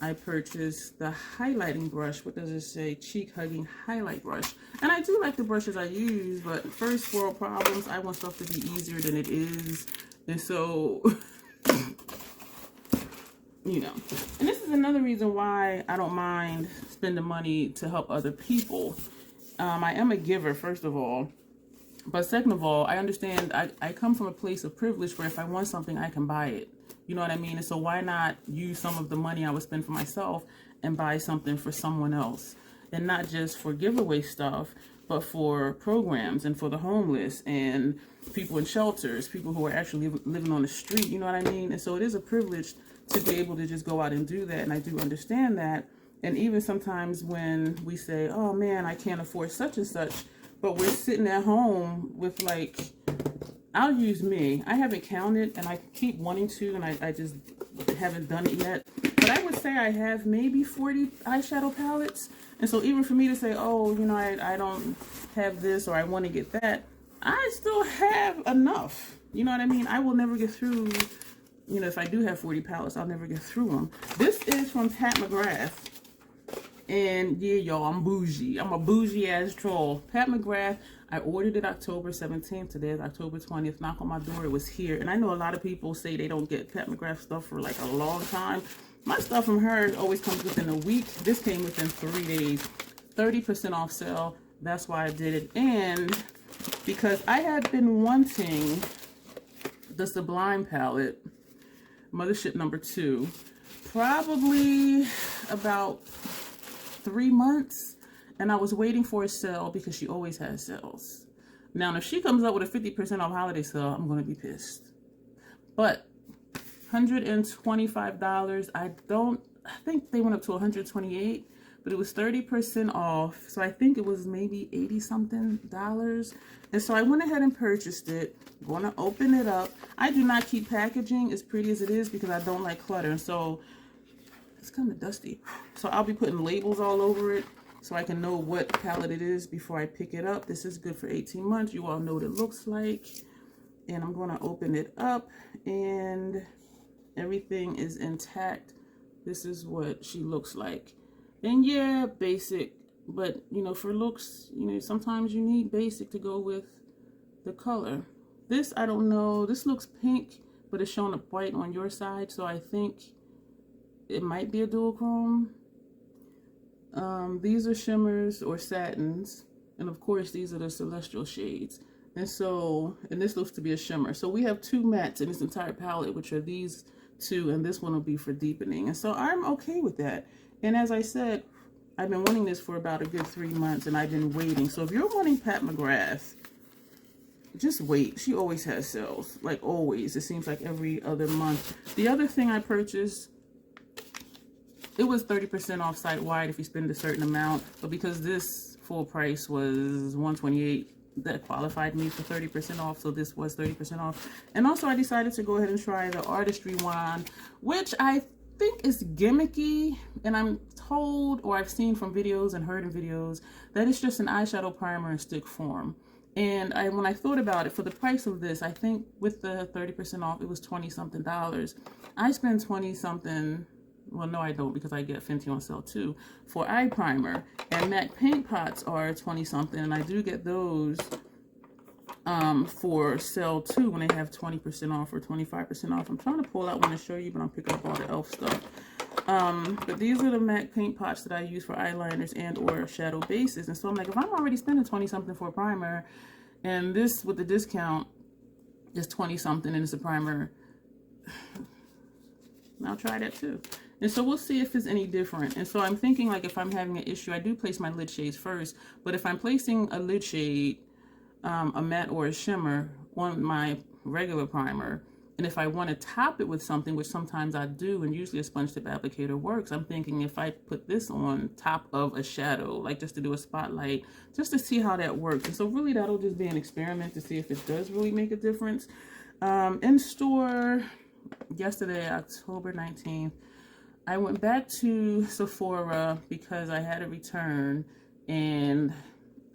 I purchased the highlighting brush. What does it say? Cheek Hugging Highlight Brush. And I do like the brushes I use, but first world problems, I want stuff to be easier than it is. And so, you know, and this is another reason why I don't mind spending money to help other people. I am a giver, first of all. But second of all, I understand I come from a place of privilege where if I want something, I can buy it. You know what I mean? And so why not use some of the money I would spend for myself and buy something for someone else? And not just for giveaway stuff, but for programs and for the homeless and people in shelters, people who are actually living on the street. You know what I mean? And so it is a privilege to be able to just go out and do that. And I do understand that. And even sometimes when we say, oh man, I can't afford such and such, but we're sitting at home with like, I'll use me. I haven't counted and I keep wanting to, and I just haven't done it yet. But I would say I have maybe 40 eyeshadow palettes. And so even for me to say, oh, you know, I don't have this or I want to get that, I still have enough. You know what I mean? I will never get through, you know, if I do have 40 palettes, I'll never get through them. This is from Pat McGrath. And yeah, y'all, I'm bougie. I'm a bougie ass troll. Pat McGrath, I ordered it October 17th. Today is October 20th. Knock on my door, it was here. And I know a lot of people say they don't get Pat McGrath stuff for like a long time. My stuff from her always comes within a week. This came within 3 days. 30% off sale. That's why I did it. And because I had been wanting the Sublime palette, Mothership number 2, probably about 3 months, and I was waiting for a sale because she always has sales. Now, if she comes up with a 50% off holiday sale, I'm going to be pissed. But $125, I think they went up to $128, but it was 30% off. So I think it was maybe 80 something dollars. And so I went ahead and purchased it. I'm going to open it up. I do not keep packaging as pretty as it is because I don't like clutter. And so it's kind of dusty. So I'll be putting labels all over it so I can know what palette it is before I pick it up. This is good for 18 months. You all know what it looks like. And I'm going to open it up and everything is intact. This is what she looks like. And yeah, basic, but you know, for looks, you know, sometimes you need basic to go with the color. This, I don't know, this looks pink, but it's showing up white on your side, so I think it might be a dual chrome. These are shimmers or satins, and of course these are the celestial shades. And so, and this looks to be a shimmer. So we have 2 mattes in this entire palette, which are these 2, and this one will be for deepening. And so I'm okay with that. And as I said, I've been wanting this for about a good 3 months, and I've been waiting. So if you're wanting Pat McGrath, just wait. She always has sales, like always. It seems like every other month. The other thing I purchased, it was 30% off site-wide if you spend a certain amount, but because this full price was $128, that qualified me for 30% off, so this was 30% off. And also I decided to go ahead and try the Artistry wand, which I think is gimmicky, and I'm told, or I've seen from videos and heard in videos, that it's just an eyeshadow primer in stick form. And when I thought about it, for the price of this, I think with the 30% off, it was 20 something dollars. I spend 20 something. Well, no, I don't, because I get Fenty on sale too for eye primer. And MAC paint pots are 20 something, and I do get those for sale too when they have 20% off or 25% off. I'm trying to pull out one to show you, but I'm picking up all the e.l.f. stuff. But these are the MAC paint pots that I use for eyeliners and or shadow bases. And so I'm like, if I'm already spending 20 something for a primer, and this with the discount is 20 something and it's a primer, I'll try that too. And so we'll see if it's any different. And so I'm thinking, like, if I'm having an issue, I do place my lid shades first. But if I'm placing a lid shade, a matte or a shimmer on my regular primer, and if I want to top it with something, which sometimes I do, and usually a sponge tip applicator works, I'm thinking if I put this on top of a shadow, like just to do a spotlight, just to see how that works. And so really that'll just be an experiment to see if it does really make a difference. In store yesterday, October 19th, I went back to Sephora because I had a return, and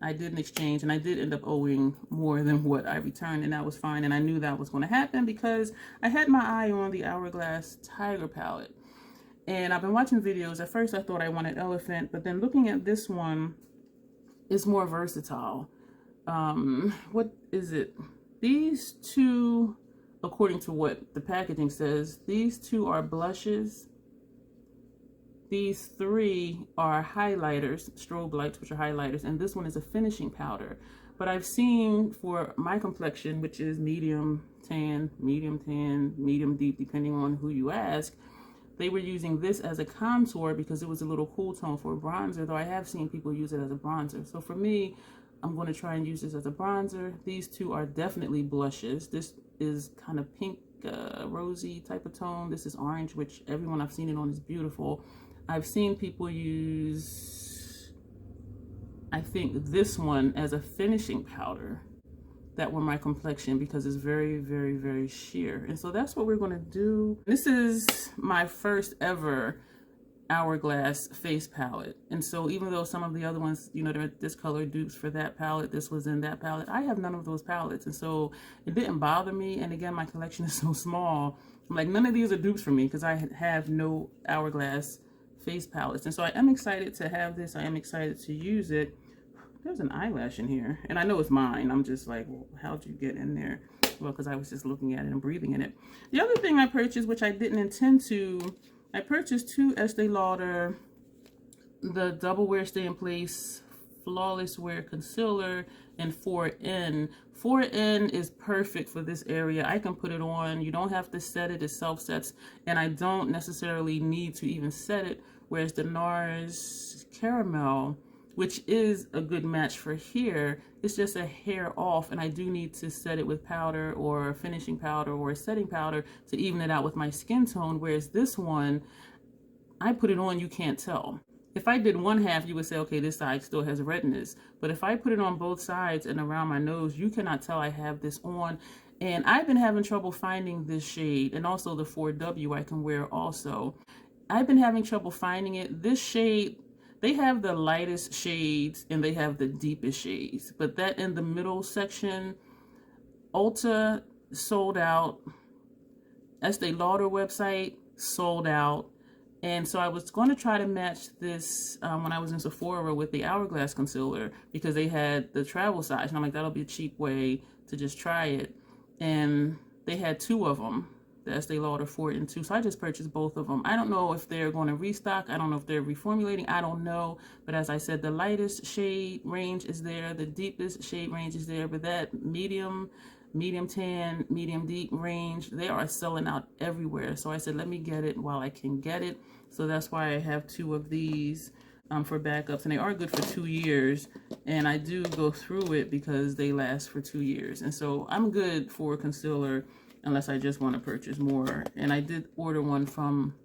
I did an exchange, and I did end up owing more than what I returned, and that was fine. And I knew that was going to happen because I had my eye on the Hourglass Tiger palette. And I've been watching videos. At first I thought I wanted Elephant, but then looking at this one, it's more versatile. What is it? These two, according to what the packaging says, these two are blushes. These three are highlighters, strobe lights, which are highlighters, and this one is a finishing powder. But I've seen for my complexion, which is medium tan, medium deep, depending on who you ask, they were using this as a contour because it was a little cool tone for a bronzer, though I have seen people use it as a bronzer. So for me, I'm going to try and use this as a bronzer. These two are definitely blushes. This is kind of pink, rosy type of tone. This is orange, which everyone I've seen it on is beautiful. I've seen people use, I think, this one as a finishing powder. That were my complexion because it's very sheer. And so that's what we're going to do. This is my first ever Hourglass face palette. And so even though some of the other ones, you know, they're Discolor dupes for that palette, this was in that palette, I have none of those palettes. And so it didn't bother me. And again, my collection is so small. I'm like, none of these are dupes for me because I have no Hourglass face palettes. And so I am excited to have this. I am excited to use it. There's an eyelash in here, and I know it's mine. I'm just like, well, how'd you get in there? Well, because I was just looking at it and breathing in it. The other thing I purchased, which I didn't intend to, I purchased two Estee Lauder, the Double Wear Stay in Place Flawless Wear Concealer, and 4N. 4N is perfect for this area. I can put it on. You don't have to set it. It self-sets, and I don't necessarily need to even set it, whereas the NARS Caramel, which is a good match for here, it's just a hair off, and I do need to set it with powder or finishing powder or setting powder to even it out with my skin tone, whereas this one, I put it on, you can't tell. If I did one half, you would say, okay, this side still has redness. But if I put it on both sides and around my nose, you cannot tell I have this on. And I've been having trouble finding this shade, and also the 4W I can wear also. I've been having trouble finding it. This shade, they have the lightest shades and they have the deepest shades, but that in the middle section, Ulta sold out, Estee Lauder website sold out, and so I was going to try to match this when I was in Sephora with the Hourglass concealer because they had the travel size, and I'm like, that'll be a cheap way to just try it, and they had two of them. The Estee Lauder 4 and 2. So I just purchased both of them. I don't know if they're going to restock. I don't know if they're reformulating. I don't know. But as I said, the lightest shade range is there. The deepest shade range is there. But that medium tan, medium deep range, they are selling out everywhere. So I said, let me get it while I can get it. So that's why I have two of these for backups. And they are good for 2 years. And I do go through it because they last for 2 years. And so I'm good for concealer unless I just want to purchase more. And I did order one from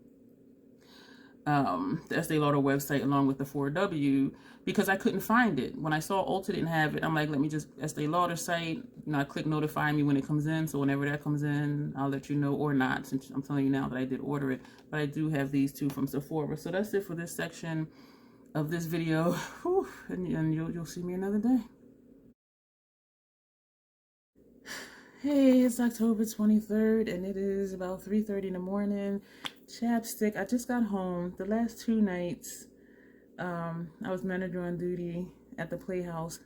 the Estee Lauder website along with the 4W because I couldn't find it. When I saw Ulta didn't have it, I'm like, let me just Estee Lauder site. You know, I click notify me when it comes in. So whenever that comes in, I'll let you know, or not, since I'm telling you now that I did order it. But I do have these two from Sephora. So that's it for this section of this video. Whew, and you'll see me another day. Hey, it's October 23rd, and it is about 3:30 in the morning. Chapstick. I just got home. The last 2 nights, I was manager on duty at the Playhouse.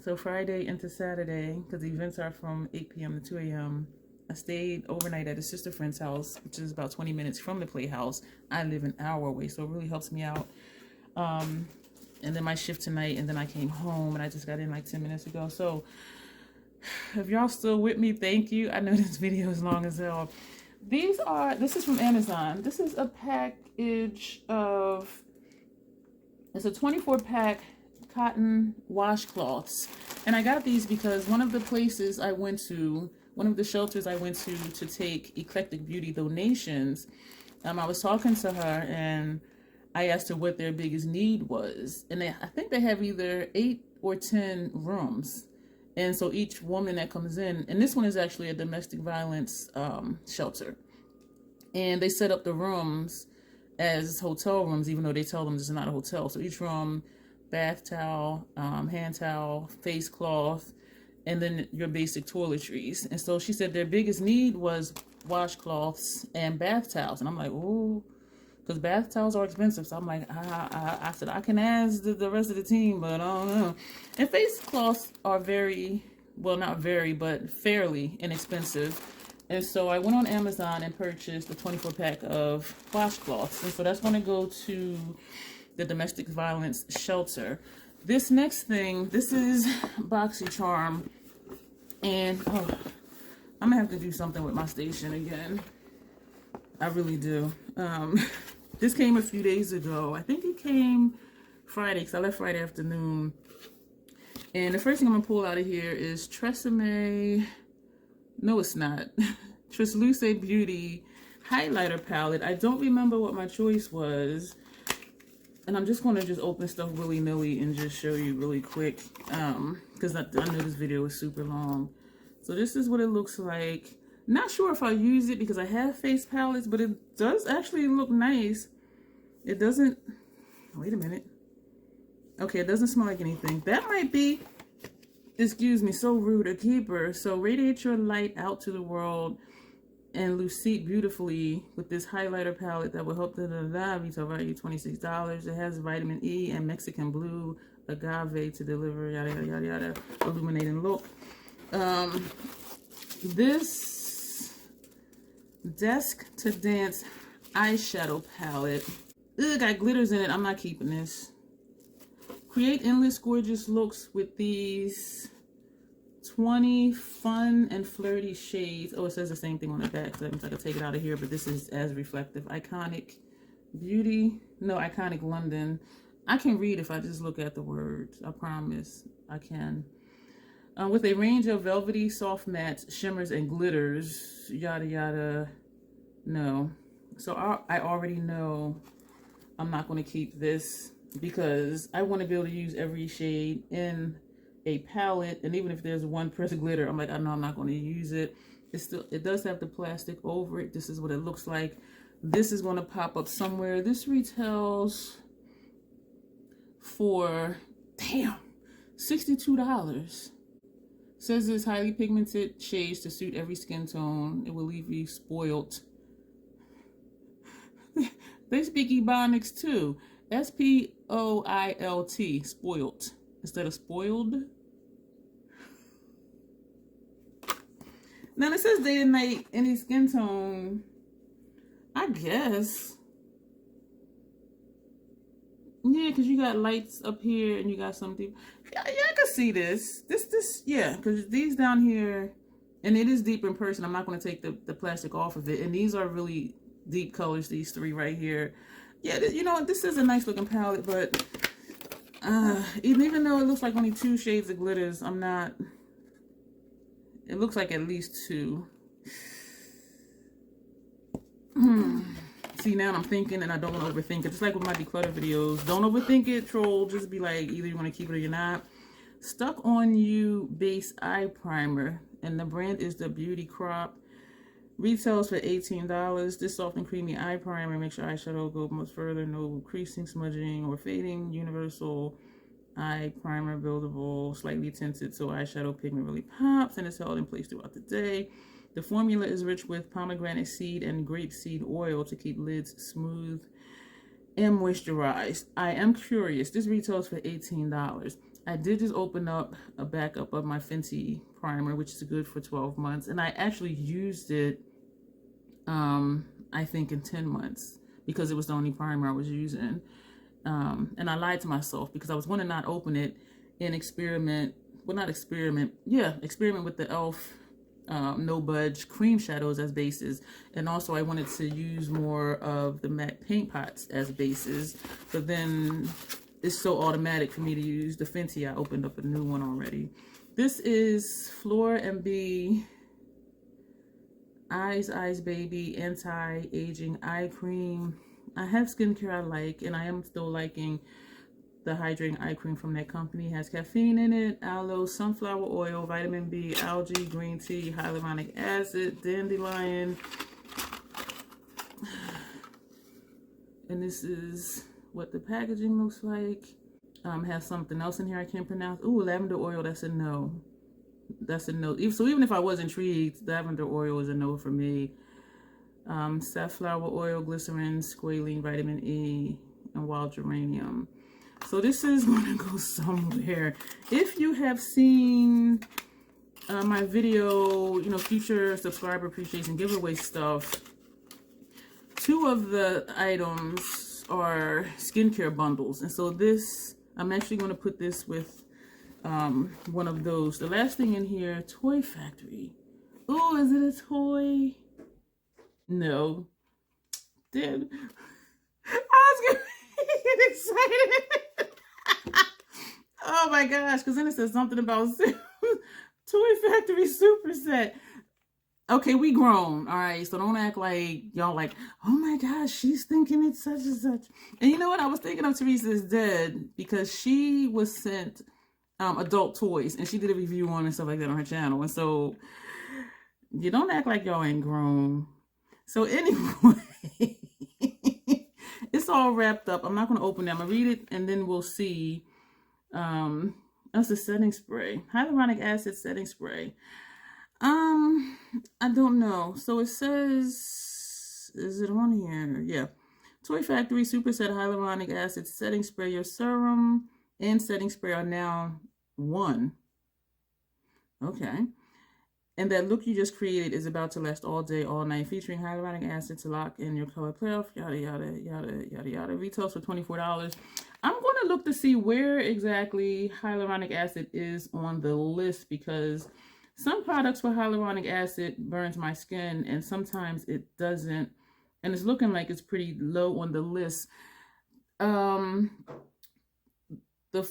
So Friday into Saturday, because the events are from 8 p.m. to 2 a.m., I stayed overnight at a sister friend's house, which is about 20 minutes from the Playhouse. I live an hour away, so it really helps me out. And then my shift tonight, and then I came home, and I just got in like 10 minutes ago. So if y'all still with me, thank you. I know this video is long as hell. This is from Amazon. This is a package of, it's a 24-pack cotton washcloths. And I got these because one of the places I went to, one of the shelters I went to take eclectic beauty donations, I was talking to her and I asked her what their biggest need was. And I think they have either 8 or 10 rooms. And so each woman that comes in, and this one is actually a domestic violence shelter. And they set up the rooms as hotel rooms, even though they tell them this is not a hotel. So each room, bath towel, hand towel, face cloth, and then your basic toiletries. And so she said their biggest need was washcloths and bath towels. And I'm like, oh, because bath towels are expensive. So I'm like, I said, I can ask the rest of the team, but I don't know. And face cloths are very, well, not very, but fairly inexpensive. And so I went on Amazon and purchased a 24-pack of washcloths. And so that's going to go to the domestic violence shelter. This next thing, this is BoxyCharm. And oh, I'm going to have to do something with my station again. I really do. This came a few days ago. I think it came Friday, because I left Friday afternoon. And the first thing I'm going to pull out of here is Tresemme. No, it's not. Translucent Beauty highlighter palette. I don't remember what my choice was. And I'm just going to open stuff willy-nilly and just show you really quick. Because I know this video is super long. So this is what it looks like. Not sure if I'll use it because I have face palettes, but it does actually look nice. It doesn't, wait a minute. Okay, it doesn't smell like anything. That might be, excuse me, so rude, a keeper. So radiate your light out to the world and lucite beautifully with this highlighter palette that will help retail value $26. It has vitamin E and Mexican blue agave to deliver yada yada yada yada illuminating look. This Desk to Dance eyeshadow palette. Ugh, got glitters in it. I'm not keeping this. Create endless gorgeous looks with these 20 fun and flirty shades. Oh, it says the same thing on the back, so that means I can take it out of here, but this is as reflective. Iconic Beauty. No, Iconic London. I can read if I just look at the words. I promise I can. With a range of velvety, soft mattes, shimmers, and glitters. Yada, yada. No. So I already know I'm not going to keep this because I want to be able to use every shade in a palette. And even if there's one press of glitter, I'm like, I know I'm not going to use it. It does have the plastic over it. This is what it looks like. This is going to pop up somewhere. This retails for, damn, $62. Says it's highly pigmented shades to suit every skin tone. It will leave you spoiled. They speak Ebonics too. S-P-O-I-L-T, spoiled, instead of spoiled. Now it says day and night, any skin tone. I guess. Yeah, because you got lights up here and you got something. Yeah, I can see this. Yeah, because these down here, and it is deep in person. I'm not going to take the plastic off of it. And these are really deep colors, these three right here. Yeah, you know, this is a nice looking palette, but even though it looks like only 2 shades of glitters, I'm not, it looks like at least 2. See, now I'm thinking and I don't want to overthink it. Just like with my declutter videos, don't overthink it, troll. Just be like, either you want to keep it or you're not. Stuck On You Base Eye Primer, and the brand is the Beauty Crop. Retails for $18. This soft and creamy eye primer makes your eyeshadow go much further. No creasing, smudging, or fading. Universal eye primer, buildable, slightly tinted, so eyeshadow pigment really pops and is held in place throughout the day. The formula is rich with pomegranate seed and grapeseed oil to keep lids smooth and moisturized. I am curious. This retails for $18. I did just open up a backup of my Fenty primer, which is good for 12 months. And I actually used it, I think in 10 months because it was the only primer I was using. And I lied to myself because I was going to not open it and experiment. Well, not experiment. Yeah, experiment with the e.l.f. No Budge cream shadows as bases. And also I wanted to use more of the matte paint pots as bases. But then it's so automatic for me to use the Fenty. I opened up a new one already. This is Flora & B Eyes Baby Anti-Aging Eye Cream. I have skincare I like, and I am still liking the hydrating eye cream from that company. It has caffeine in it, aloe, sunflower oil, vitamin B, algae, green tea, hyaluronic acid, dandelion. And this is what the packaging looks like. has something else in here I can't pronounce. Ooh, lavender oil, that's a no. That's a no. So even if I was intrigued, lavender oil is a no for me. Safflower oil, glycerin, squalene, vitamin E, and wild geranium. So this is going to go somewhere. If you have seen my video, you know, future subscriber appreciation giveaway stuff, 2 of the items are skincare bundles. And so this, I'm actually going to put this with one of those. The last thing in here, Toy Factory. Oh, is it a toy? No. Dude, I was getting excited. Oh my gosh, because then it says something about Toy Factory Superset. Okay, we grown, all right? So don't act like y'all like, oh my gosh, she's thinking it's such and such. And you know what? I was thinking of Teresa is Dead because she was sent adult toys and she did a review on and stuff like that on her channel. And so you don't act like y'all ain't grown. So anyway, it's all wrapped up. I'm not going to open it. I'm going to read it and then we'll see. That's a setting spray. Hyaluronic acid setting spray. I don't know. So it says, is it on here? Yeah. Toy Factory Superset Hyaluronic Acid Setting Spray. Your serum and setting spray are now one. Okay. And that look you just created is about to last all day, all night, featuring hyaluronic acid to lock in your color playoff, yada, yada, yada, yada, yada. Retails for $24. I'm going to look to see where exactly hyaluronic acid is on the list because some products with hyaluronic acid burns my skin and sometimes it doesn't. And it's looking like it's pretty low on the list. The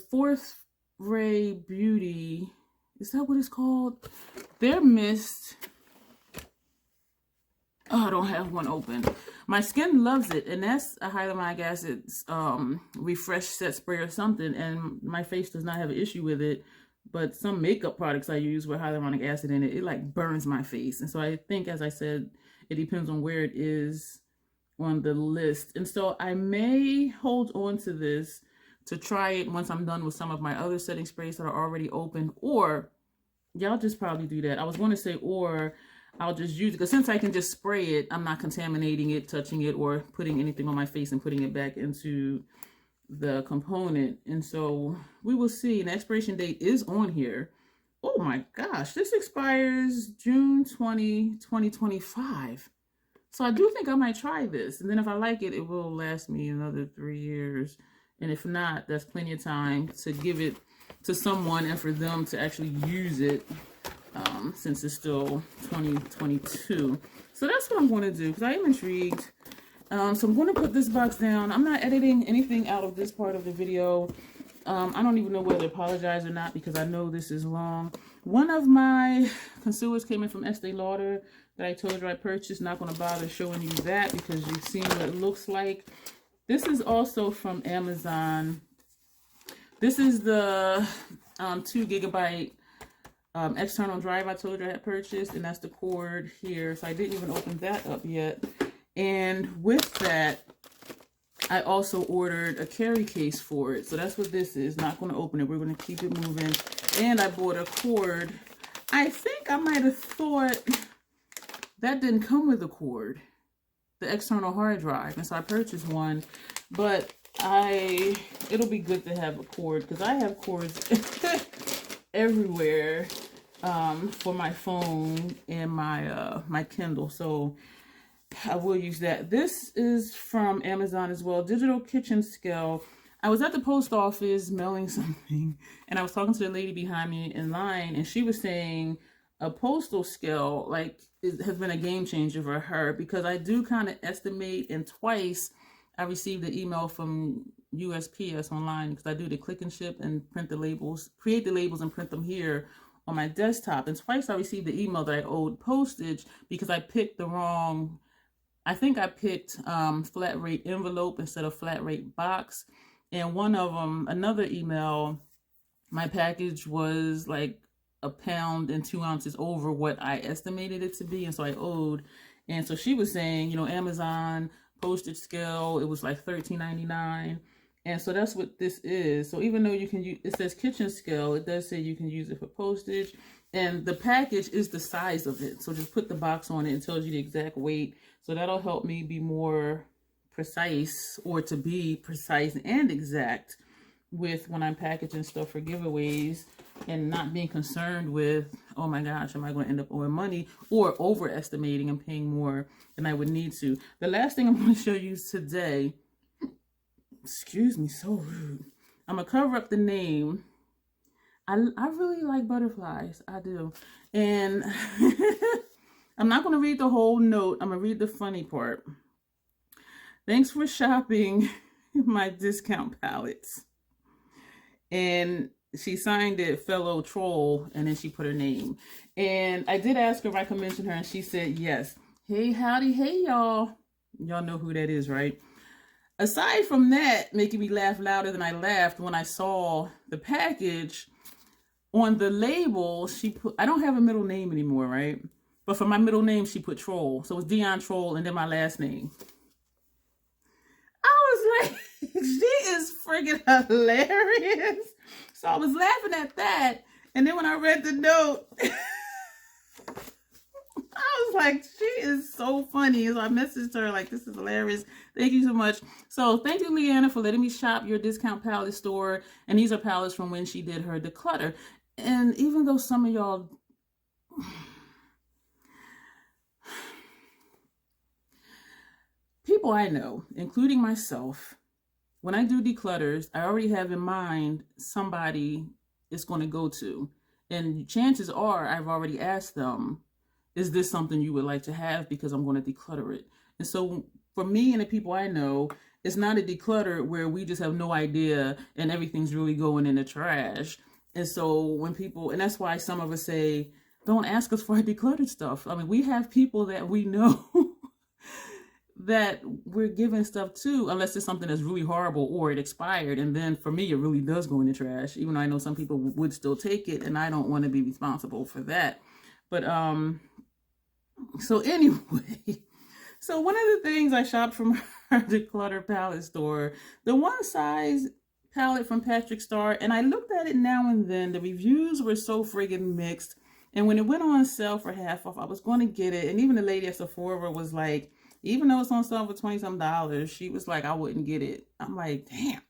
Fourth Ray Beauty, is that what it's called? Their mist. Oh, I don't have one open. My skin loves it, and that's a hyaluronic acid refresh set spray or something, and my face does not have an issue with it. But some makeup products I use with hyaluronic acid in it, it like burns my face. And so I think, as I said, it depends on where it is on the list. And so I may hold on to this to try it once I'm done with some of my other setting sprays that are already open, or y'all just probably do that. I was going to say, or I'll just use it because since I can just spray it, I'm not contaminating it, touching it, or putting anything on my face and putting it back into the component. And so we will see. And the expiration date is on here. Oh my gosh, this expires June 20, 2025. So I do think I might try this. And then if I like it, it will last me another 3 years. And if not, that's plenty of time to give it to someone and for them to actually use it since it's still 2022. So that's what I'm going to do because I am intrigued. So I'm going to put this box down. I'm not editing anything out of this part of the video. I don't even know whether to apologize or not because I know this is long. One of my concealers came in from Estee Lauder that I told you I purchased. Not going to bother showing you that because you've seen what it looks like. This is also from Amazon. This is the 2 GB external drive I told you I had purchased, and that's the cord here. So I didn't even open that up yet. And with that, I also ordered a carry case for it. So that's what this is. Not going to open it. We're going to keep it moving. And I bought a cord. I think I might have thought that didn't come with a cord, the external hard drive. And so I purchased one. But it'll be good to have a cord because I have cords everywhere for my phone and my Kindle. So I will use that. This is from Amazon as well. Digital kitchen scale. I was at the post office mailing something and I was talking to the lady behind me in line and she was saying a postal scale like has been a game changer for her because I do kind of estimate, and twice I received an email from USPS online because I do the click and ship and print the labels, create the labels and print them here on my desktop. And twice I received the email that I owed postage because I picked the wrong, I think I picked flat rate envelope instead of flat rate box. And one of them, another email, my package was like £1 and 2 ounces over what I estimated it to be. And so I owed. And so she was saying, you know, Amazon postage scale, it was like $13.99. And so that's what this is. So even though you can use, it says kitchen scale, it does say you can use it for postage. And the package is the size of it. So just put the box on it and tells you the exact weight. So that'll help me be more precise, or to be precise and exact with when I'm packaging stuff for giveaways, and not being concerned with, oh my gosh, am I going to end up owing money, or overestimating and paying more than I would need to. The last thing I'm going to show you today, excuse me, so rude. I'm going to cover up the name. I really like butterflies. I do. And I'm not going to read the whole note. I'm going to read the funny part. Thanks for shopping my discount palettes. And she signed it, fellow troll, and then she put her name. And I did ask her if I could mention her, and she said yes. Hey, howdy, hey, y'all. Y'all know who that is, right? Aside from that, making me laugh louder than I laughed when I saw the package, on the label, she put, I don't have a middle name anymore, right? But for my middle name, she put Troll. So it's Dion Troll, and then my last name. I was like, she is freaking hilarious. So I was laughing at that. And then when I read the note, I was like, she is so funny. So I messaged her like, this is hilarious. Thank you so much. So thank you, Leanna, for letting me shop your discount palette store. And these are palettes from when she did her declutter. And even though some of y'all, people I know, including myself, when I do declutters, I already have in mind somebody it's going to go to. And chances are I've already asked them, is this something you would like to have? Because I'm going to declutter it. And so for me and the people I know, it's not a declutter where we just have no idea and everything's really going in the trash. And so when people, and that's why some of us say, don't ask us for our decluttered stuff. I mean, we have people that we know that we're giving stuff to, unless it's something that's really horrible or it expired. And then for me, it really does go in the trash, even though I know some people would still take it, and I don't want to be responsible for that. But, so anyway, so one of the things I shopped from her declutter palette store, the one size palette from Patrick Star, and I looked at it now and then. The reviews were so friggin' mixed. And when it went on sale for half off, I was going to get it. And even the lady at Sephora was like, even though it's on sale for $20-some, she was like, I wouldn't get it. I'm like, damn.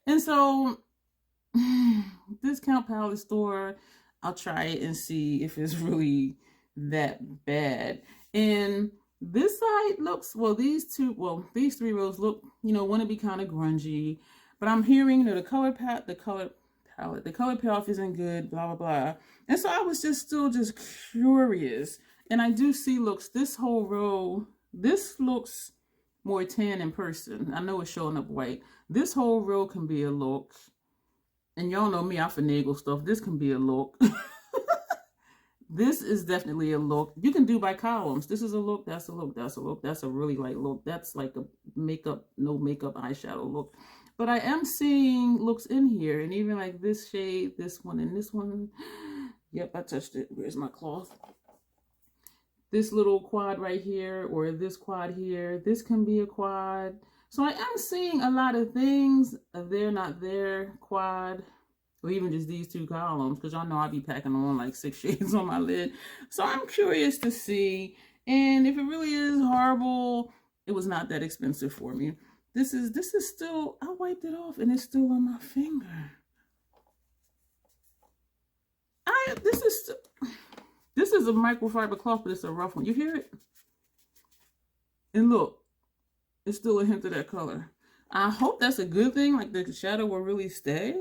And so, discount palette store, I'll try it and see if it's really that bad. And this side looks, well, these three rows look, want to be kind of grungy. But I'm hearing, the color payoff isn't good, blah, blah, blah. And so I was just curious. And I do see looks, this whole row, this looks more tan in person. I know it's showing up white. This whole row can be a look. And y'all know me, I finagle stuff. This can be a look. This is definitely a look. You can do by columns. This is a look, that's a look, that's a look. That's a really light look. That's like a makeup, no makeup eyeshadow look. But I am seeing looks in here. And even like this shade, this one, and this one. Yep, I touched it. Where's my cloth? This little quad right here, or this quad here. This can be a quad. So I am seeing a lot of things. They're not there, quad. Or even just these two columns. Because y'all know I'll be packing on like 6 shades on my lid. So I'm curious to see. And if it really is horrible, it was not that expensive for me. This is still, I wiped it off and it's still on my finger. This is a microfiber cloth, but it's a rough one. You hear it? And look, it's still a hint of that color. I hope that's a good thing, like the shadow will really stay.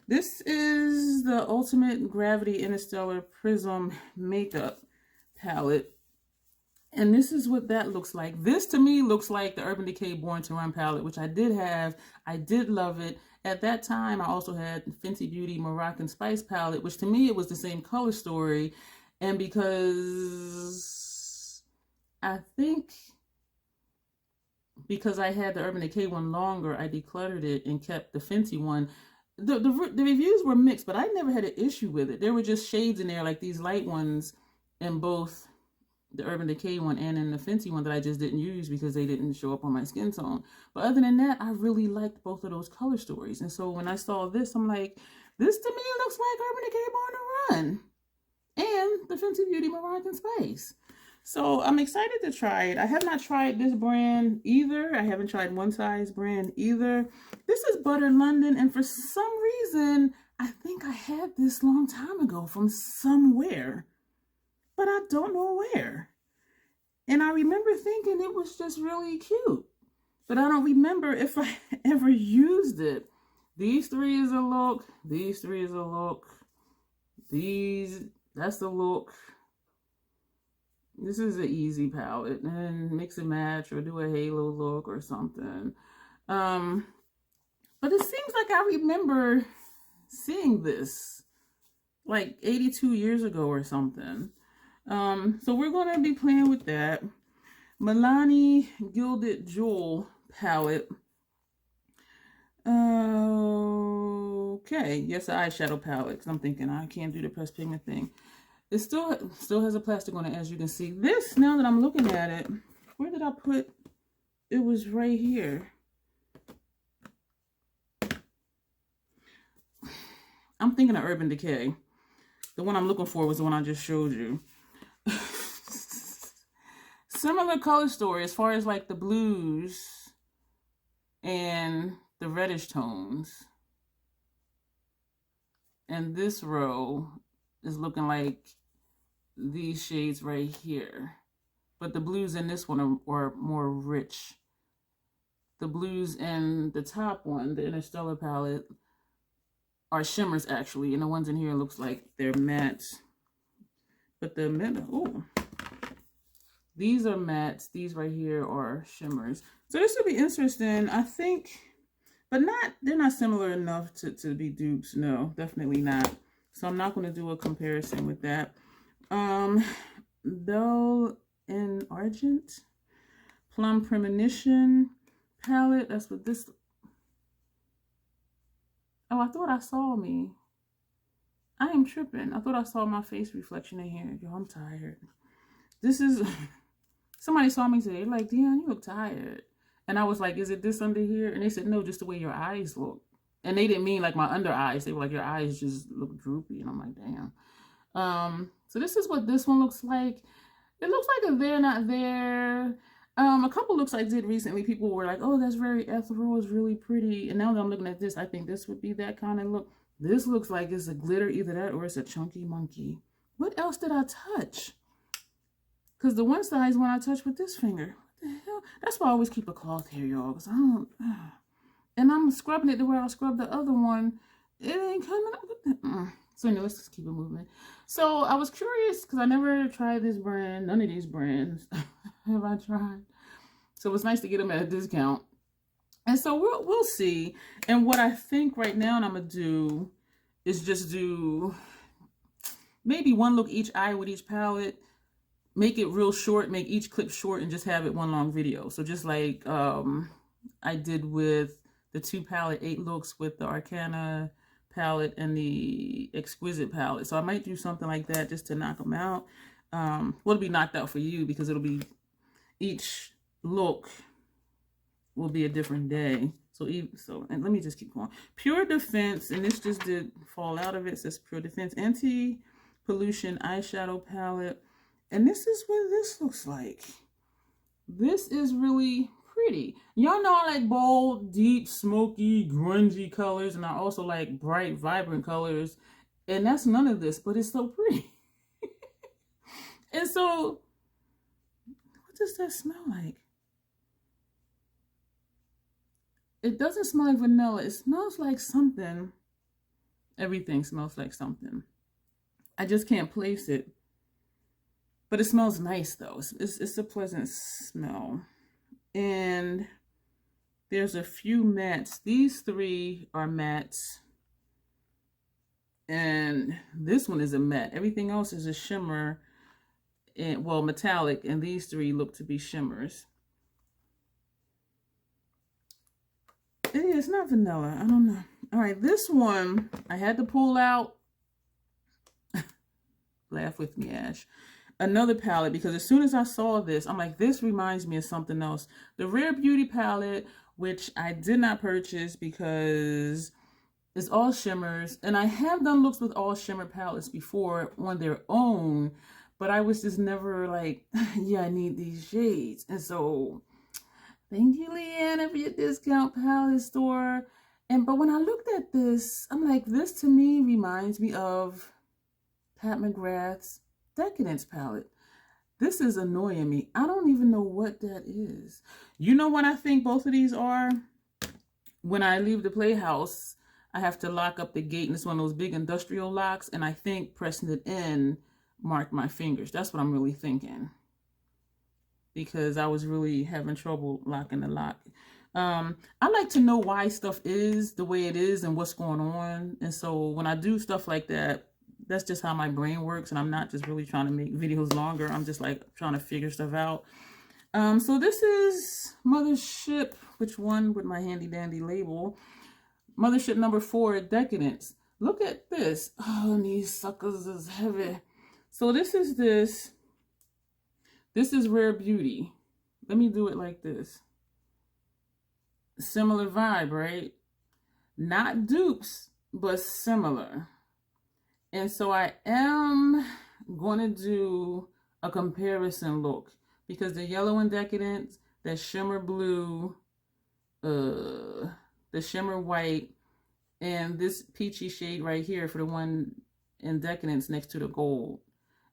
This is the Ultimate Gravity Interstellar Prism Makeup Palette. And this is what that looks like. This to me looks like the Urban Decay Born to Run palette, which I did have. I did love it. At that time, I also had Fenty Beauty Moroccan Spice palette, which to me, it was the same color story. And because I think because I had the Urban Decay one longer, I decluttered it and kept the Fenty one. The reviews were mixed, but I never had an issue with it. There were just shades in there, like these light ones in both the Urban Decay one and in the Fenty one that I just didn't use because they didn't show up on my skin tone. But other than that, I really liked both of those color stories. And so when I saw this, I'm like, this to me looks like Urban Decay Born to Run and the Fenty Beauty Moroccan Spice. So I'm excited to try it. I have not tried this brand either. I haven't tried One Size brand either. This is Butter London, and for some reason, I think I had this long time ago from somewhere, but I don't know where. And I remember thinking it was just really cute, but I don't remember if I ever used it. These three is a look. These three is a look. That's the look. This is an easy palette, and mix and match or do a halo look or something. But it seems like I remember seeing this like 82 years ago or something. So we're going to be playing with that. Milani Gilded Jewel palette. Okay, yes, an eyeshadow palette, because I'm thinking I can't do the pressed pigment thing. It still has a plastic on it, as you can see. This, now that I'm looking at it, where did I put? It was right here. I'm thinking of Urban Decay. The one I'm looking for was the one I just showed you. Similar color story as far as like the blues and the reddish tones. And this row is looking like these shades right here, but the blues in this one are more rich. The blues in the top one, the Interstellar palette, are shimmers actually, and the ones in here looks like they're mattes. But the middle, these are mattes. These right here are shimmers. So this will be interesting, I think, but they're not similar enough to be dupes. No, definitely not. So I'm not going to do a comparison with that. Belle in Argent Plum Premonition palette. That's what this. Oh, I thought I saw me. I am tripping. I thought I saw my face reflection in here. Yo, I'm tired. This is somebody saw me today. Like, Dion, you look tired. And I was like, is it this under here? And they said, no, just the way your eyes look. And they didn't mean like my under eyes. They were like, your eyes just look droopy. And I'm like, damn. So this is what this one looks like. It looks like a There Not There. A couple looks I did recently, people were like, oh, that's very ethereal, it's really pretty. And now that I'm looking at this, I think this would be that kind of look. This looks like it's a glitter, either that or it's a chunky monkey. What else did I touch? Because the one size one I touched with this finger. What the hell? That's why I always keep a cloth here, y'all, because I don't. And I'm scrubbing it the way I scrub the other one. It ain't coming up. So anyway, let's just keep it moving. So I was curious because I never tried this brand. None of these brands have I tried. So it's nice to get them at a discount. And so we'll see. And what I think right now I'm going to do is just do maybe one look each eye with each palette. Make it real short. Make each clip short and just have it one long video. So just like I did with the 2 palette 8 looks with the Arcana palette and the Exquisite palette. So I might do something like that just to knock them out. Well, it'll be knocked out for you because it'll be each look will be a different day. So and let me just keep going. Pure Defense, and this just did fall out of it. It says Pure Defense Anti-Pollution Eyeshadow Palette. And this is what this looks like. This is really pretty. Y'all know I like bold, deep, smoky, grungy colors, and I also like bright, vibrant colors. And that's none of this, but it's so pretty. And so, what does that smell like? It doesn't smell like vanilla. It smells like something. Everything smells like something. I just can't place it. But it smells nice, though. It's a pleasant smell. And there's a few mattes. These 3 are mattes. And this one is a matte. Everything else is a shimmer. And, well, metallic. And these 3 look to be shimmers. It's not vanilla. I don't know. All right, this one I had to pull out. Laugh with me, Ash. another palette, because as soon as I saw this, I'm like, this reminds me of something else. The Rare Beauty palette, which I did not purchase because it's all shimmers. And I have done looks with all shimmer palettes before on their own, but I was just never like, yeah, I need these shades. And so, thank you, Leanna, for your discount palette store. But when I looked at this, I'm like, this to me reminds me of Pat McGrath's Decadence palette. This is annoying me. I don't even know what that is. You know what I think both of these are? When I leave the playhouse, I have to lock up the gate, and it's one of those big industrial locks, and I think pressing it in marked my fingers. That's what I'm really thinking, because I was really having trouble locking the lock. I like to know why stuff is the way it is and what's going on. And so when I do stuff like that, that's just how my brain works. And I'm not just really trying to make videos longer. I'm just like trying to figure stuff out. So this is Mothership, which one with my handy dandy label. Mothership number 4, Decadence. Look at this. Oh, and these suckers is heavy. So this is this. This is Rare Beauty. Let me do it like this. Similar vibe, right? Not dupes, but similar. And so I am going to do a comparison look, because the yellow in Decadence, that shimmer blue, the shimmer white, and this peachy shade right here for the one in Decadence next to the gold.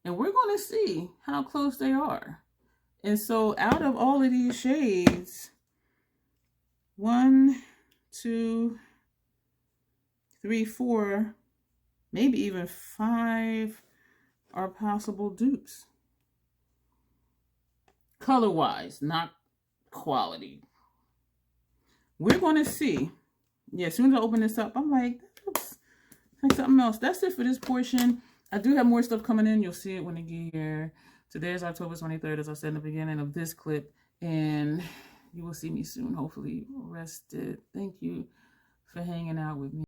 And we're going to see how close they are. And so out of all of these shades, 1, 2, 3, 4, maybe even 5 are possible dupes. Color-wise, not quality. We're going to see. Yeah, as soon as I open this up, I'm like, that looks like something else. That's it for this portion. I do have more stuff coming in. You'll see it when I get here. Today is October 23rd, as I said in the beginning of this clip. And you will see me soon, hopefully rested. Thank you for hanging out with me.